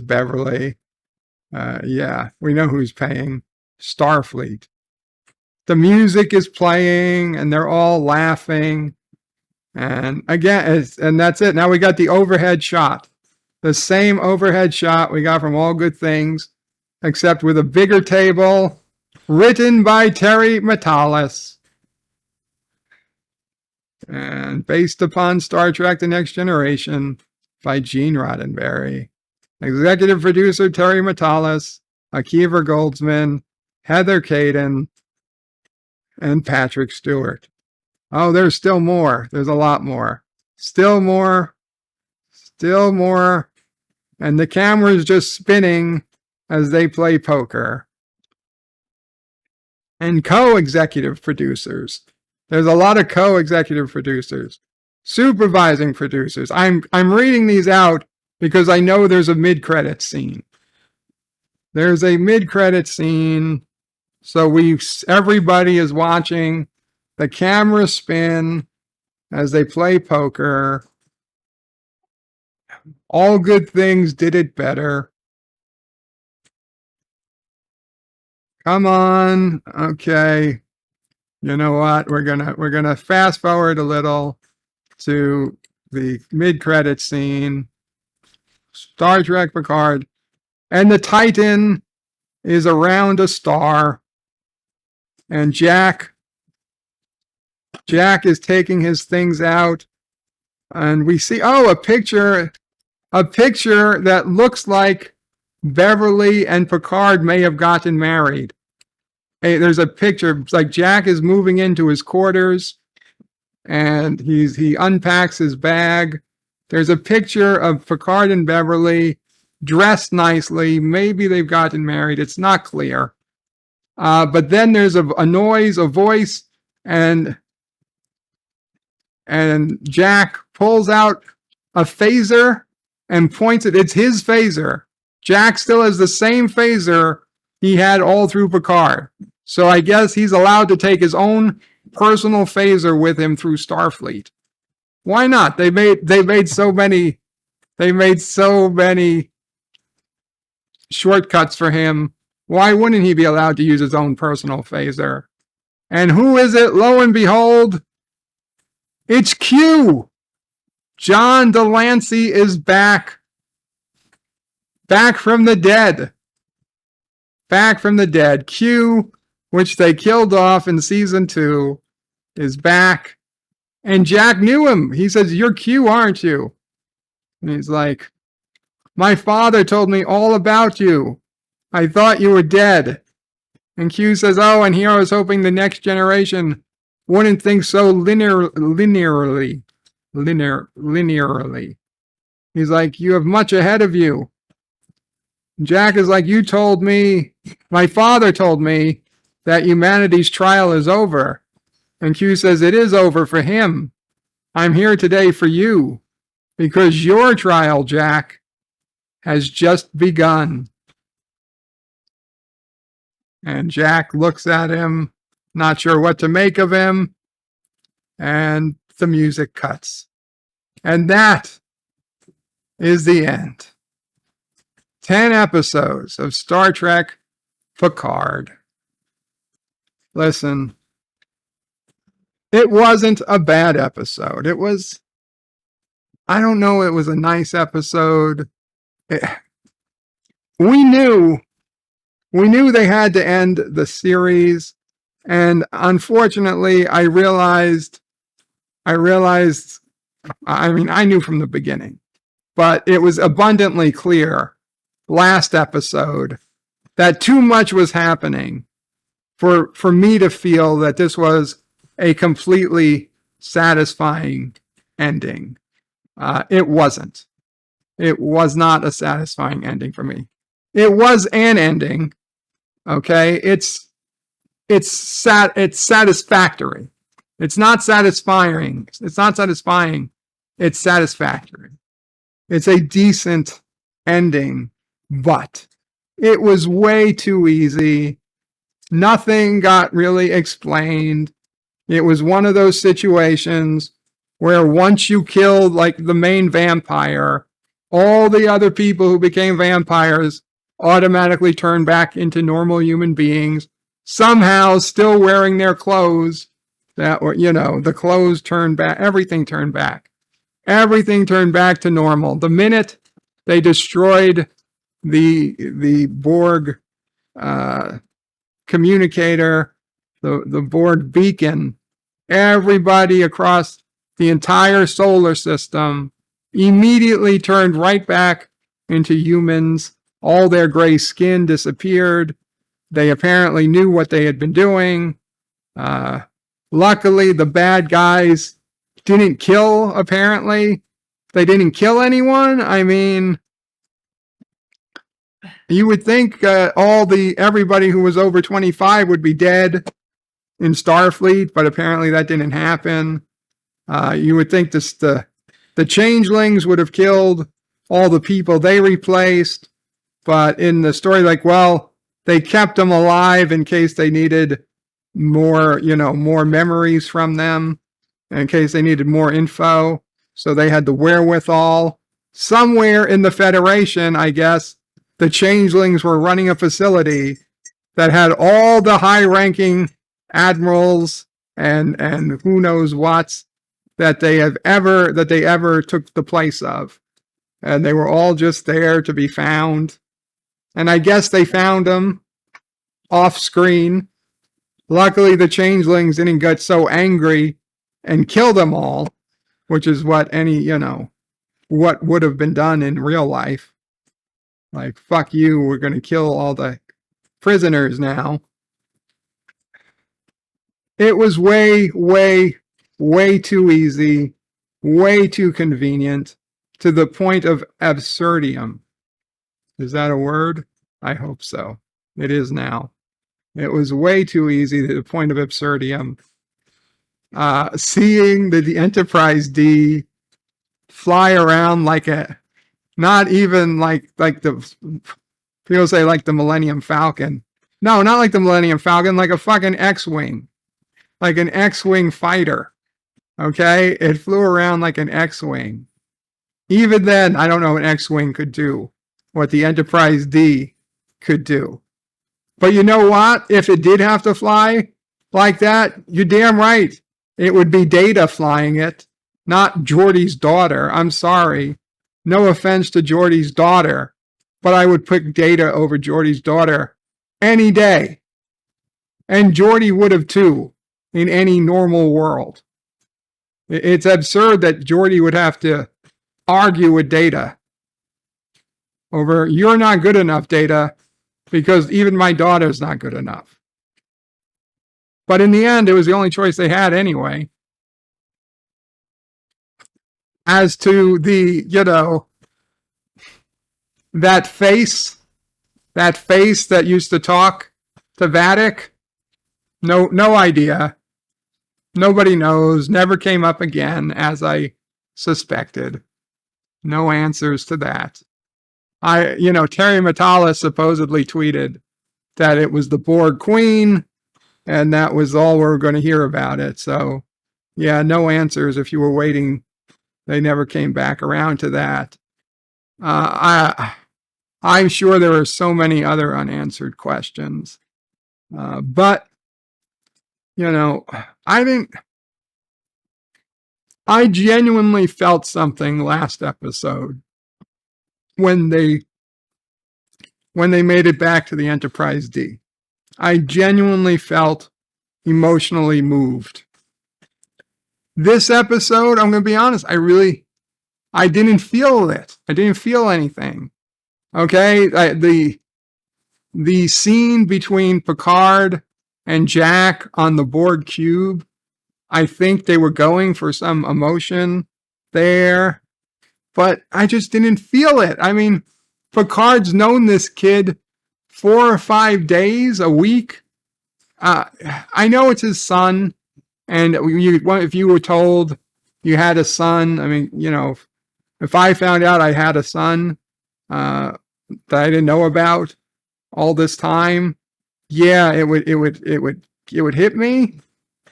Beverly. Yeah, we know who's paying. Starfleet. The music is playing and they're all laughing. And again, and that's it. Now we got the overhead shot. The same overhead shot we got from All Good Things, except with a bigger table, written by Terry Matalas. And based upon Star Trek The Next Generation by Gene Roddenberry. Executive producer Terry Matalas, Akiva Goldsman, Heather Caden, and Patrick Stewart. Oh, there's still more. There's a lot more. Still more. Still more. And the camera's just spinning as they play poker. And co-executive producers. There's a lot of co-executive producers. Supervising producers. I'm reading these out because I know there's a mid-credit scene. There's a mid-credit scene. So everybody is watching the camera spin as they play poker. All Good Things did it better. Come on. Okay. You know what? We're gonna fast forward a little to the mid-credit scene. Star Trek Picard. And the Titan is around a star. And Jack is taking his things out. And we see, a picture that looks like Beverly and Picard may have gotten married. Hey, there's a picture. It's like Jack is moving into his quarters and he unpacks his bag. There's a picture of Picard and Beverly dressed nicely. Maybe they've gotten married. It's not clear. But then there's a noise, a voice, and Jack pulls out a phaser and points it. It's his phaser. Jack still has the same phaser he had all through Picard. So I guess he's allowed to take his own personal phaser with him through Starfleet. Why not? They made so many shortcuts for him. Why wouldn't he be allowed to use his own personal phaser? And who is it? Lo and behold, it's Q. John Delancey is back. Back from the dead. Back from the dead. Q, which they killed off in season 2, is back. And Jack knew him. He says, "You're Q, aren't you?" And he's like, "My father told me all about you. I thought you were dead." And Q says, "Oh, and here I was hoping the next generation wouldn't think so linearly. He's like, "You have much ahead of you." Jack is like, "You told me, my father told me that humanity's trial is over." And Q says, "It is over for him. I'm here today for you because your trial, Jack, has just begun." And Jack looks at him, not sure what to make of him, and the music cuts. And that is the end. 10 episodes of Star Trek Picard. Listen, it wasn't a bad episode. It was, I don't know, it was a nice episode. We knew they had to end the series, and unfortunately, I knew from the beginning, but it was abundantly clear last episode that too much was happening for me to feel that this was a completely satisfying ending. It wasn't. It was not a satisfying ending for me. It was an ending. Okay, it's satisfactory. It's not satisfying. It's not satisfying. It's satisfactory. It's a decent ending, but it was way too easy. Nothing got really explained. It was one of those situations where once you killed like the main vampire, all the other people who became vampires automatically turned back into normal human beings, somehow still wearing their clothes that were, the clothes turned back, everything turned back. Everything turned back to normal. The minute they destroyed the Borg communicator, the Borg beacon, everybody across the entire solar system immediately turned right back into humans. All their gray skin disappeared. They apparently knew what they had been doing. Luckily, the bad guys didn't kill, apparently. They didn't kill anyone. I mean, you would think everybody who was over 25 would be dead in Starfleet, but apparently that didn't happen. You would think the changelings would have killed all the people they replaced, but in the story, they kept them alive in case they needed more memories from them, in case they needed more info. So they had the wherewithal. Somewhere in the Federation, I guess, the changelings were running a facility that had all the high-ranking admirals and who knows what's that they ever took the place of. And they were all just there to be found. And I guess they found them off screen. Luckily, the changelings didn't get so angry and kill them all, which is what what would have been done in real life. Like, fuck you, we're going to kill all the prisoners now. It was way, way, way too easy, way too convenient, to the point of absurdium. Is that a word? I hope so. It is now. It was way too easy to the point of absurdium. Seeing the Enterprise D fly around not even like people say like the Millennium Falcon. No, not like the Millennium Falcon, like a fucking X-Wing. Like an X-Wing fighter. Okay? It flew around like an X-Wing. Even then, I don't know what an X-Wing could do. What the Enterprise D could do. But you know what? If it did have to fly like that, you're damn right. It would be Data flying it, not Geordi's daughter. I'm sorry. No offense to Geordi's daughter, but I would pick Data over Geordi's daughter any day. And Geordi would have too, in any normal world. It's absurd that Geordi would have to argue with Data over, you're not good enough, Data, because even my daughter's not good enough. But in the end, it was the only choice they had anyway. As to the, that face that used to talk to Vadic, no idea. Nobody knows. Never came up again, as I suspected. No answers to that. Terry Matalas supposedly tweeted that it was the Borg Queen, and that was all we were going to hear about it. So, yeah, no answers. If you were waiting, they never came back around to that. I'm sure there are so many other unanswered questions. But, I think I genuinely felt something last episode when they made it back to the Enterprise D. I genuinely felt emotionally moved. This episode, I'm going to be honest, I didn't feel it. I didn't feel anything. Okay? The scene between Picard and Jack on the Borg cube, I think they were going for some emotion there, but I just didn't feel it. I mean, Picard's known this kid 4 or 5 days, a week. I know it's his son, and if you were told you had a son, I mean, if I found out I had a son that I didn't know about all this time, yeah, it would hit me.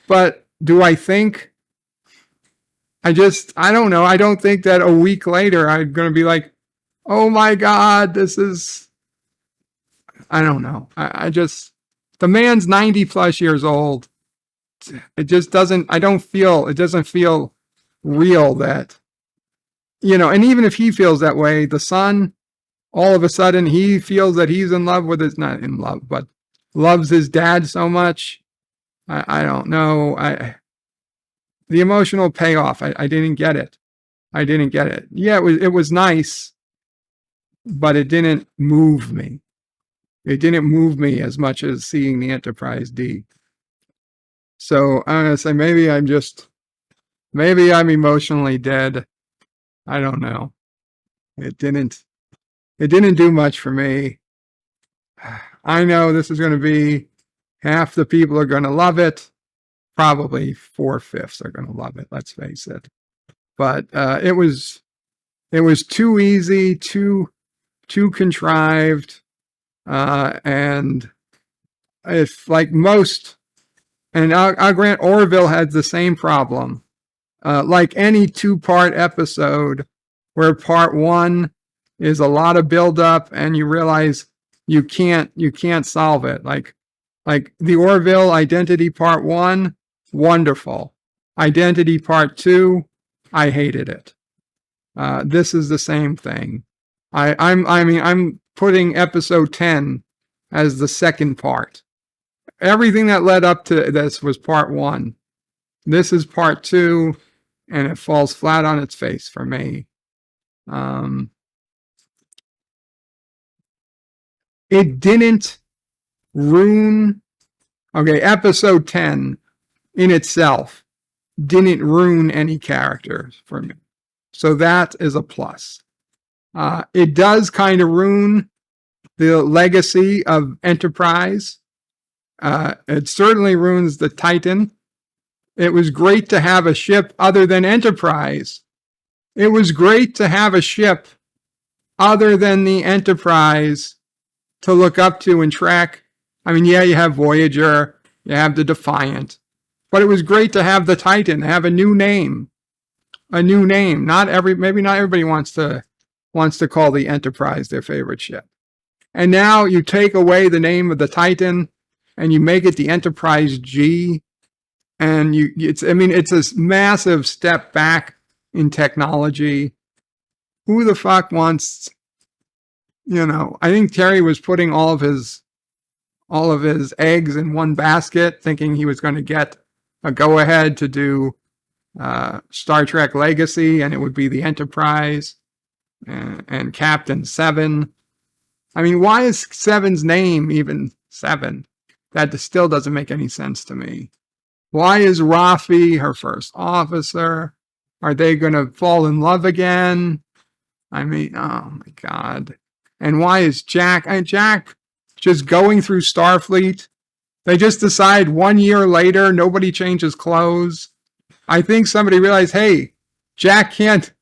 But do I think? I don't know. I don't think that a week later I'm going to be like, oh my God, this is I don't know. I just, the man's 90 plus years old. It just doesn't, it doesn't feel real that, and even if he feels that way, the son, all of a sudden he feels that he's in love with not in love, but loves his dad so much. I don't know. The emotional payoff, I didn't get it. I didn't get it. Yeah, it was nice, but it didn't move me. It didn't move me as much as seeing the Enterprise D. So I'm gonna say maybe I'm emotionally dead. I don't know. It didn't do much for me. I know this is going to be half the people are going to love it. Probably 4/5 are going to love it. Let's face it. But it was too easy, too contrived, and if like most, and I'll grant Orville had the same problem. Like any 2-part episode, where part 1 is a lot of buildup, and you realize you can't solve it. Like the Orville Identity Part 1, wonderful. Identity Part 2, I hated it. This is the same thing. I'm putting episode 10 as the second part. Everything that led up to this was part 1. This is part 2, and it falls flat on its face for me. It didn't ruin. Okay, episode 10 in itself didn't ruin any characters for me. So that is a plus. It does kind of ruin the legacy of Enterprise. It certainly ruins the Titan. It was great to have a ship other than Enterprise. It was great to have a ship other than the Enterprise to look up to and track. I mean, yeah, you have Voyager, you have the Defiant, but it was great to have the Titan, have a new name. Maybe not everybody wants to call the Enterprise their favorite ship. And now you take away the name of the Titan and you make it the Enterprise G. And it's a massive step back in technology. Who the fuck wants, I think Terry was putting all of his eggs in one basket, thinking he was going to get a go-ahead to do Star Trek Legacy, and it would be the Enterprise and Captain 7. I mean, why is 7's name even 7? That still doesn't make any sense to me. Why is Rafi her first officer? Are they going to fall in love again? I mean, oh my God. And why is Jack just going through Starfleet? They just decide 1 year later, nobody changes clothes. I think somebody realized, hey, Jack can't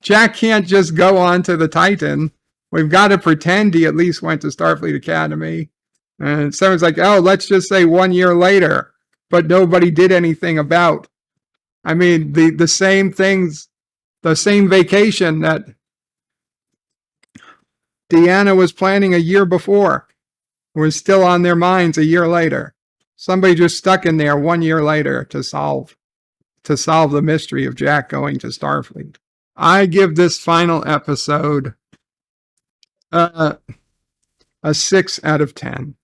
just go on to the Titan. We've got to pretend he at least went to Starfleet Academy. And someone's like, oh, let's just say 1 year later. But nobody did anything about. I mean, the same things, the same vacation that Deanna was planning a year before was still on their minds a year later. Somebody just stuck in there 1 year later to solve the mystery of Jack going to Starfleet. I give this final episode a 6 out of 10.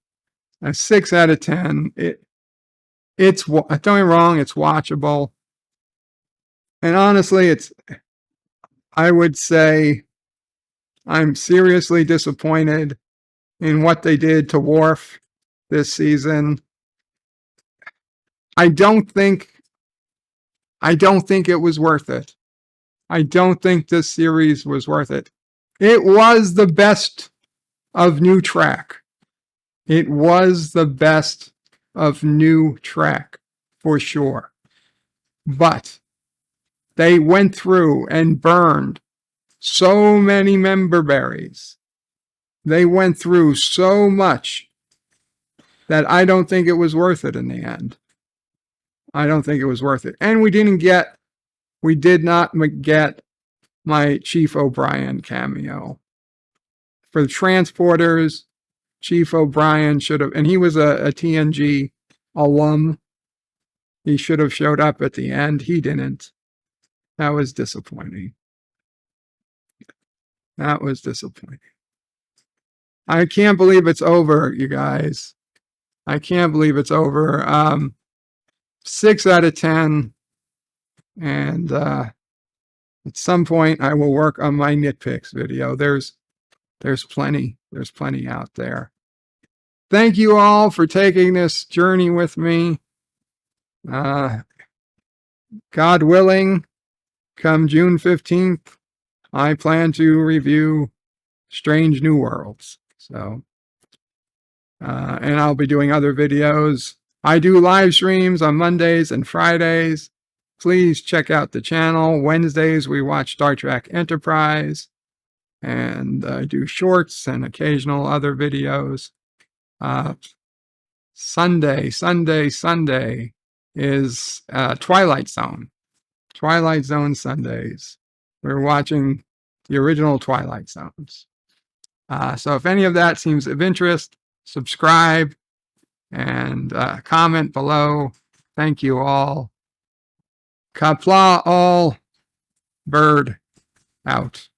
A 6 out of 10. Don't get me wrong, it's watchable. And honestly, I would say I'm seriously disappointed in what they did to Worf this season. I don't think it was worth it. I don't think this series was worth it. It was the best of New Trek. It was the best of New Trek, for sure. But they went through and burned so many member berries. They went through so much that I don't think it was worth it in the end. I don't think it was worth it. And we did not get my Chief O'Brien cameo. For the transporters, Chief O'Brien should have, and he was a TNG alum. He should have showed up at the end. He didn't. That was disappointing. That was disappointing. I can't believe it's over, you guys. I can't believe it's over. 6 out of 10. And at some point I will work on my nitpicks video. There's plenty. There's plenty out there. Thank you all for taking this journey with me. God willing, come June 15th, I plan to review Strange New Worlds. So, and I'll be doing other videos. I do live streams on Mondays and Fridays. Please check out the channel. Wednesdays, we watch Star Trek Enterprise. And I do shorts and occasional other videos. Sunday is Twilight Zone. Twilight Zone Sundays. We're watching the original Twilight Zones. So if any of that seems of interest, subscribe and comment below. Thank you all. Kapla all. Bird out.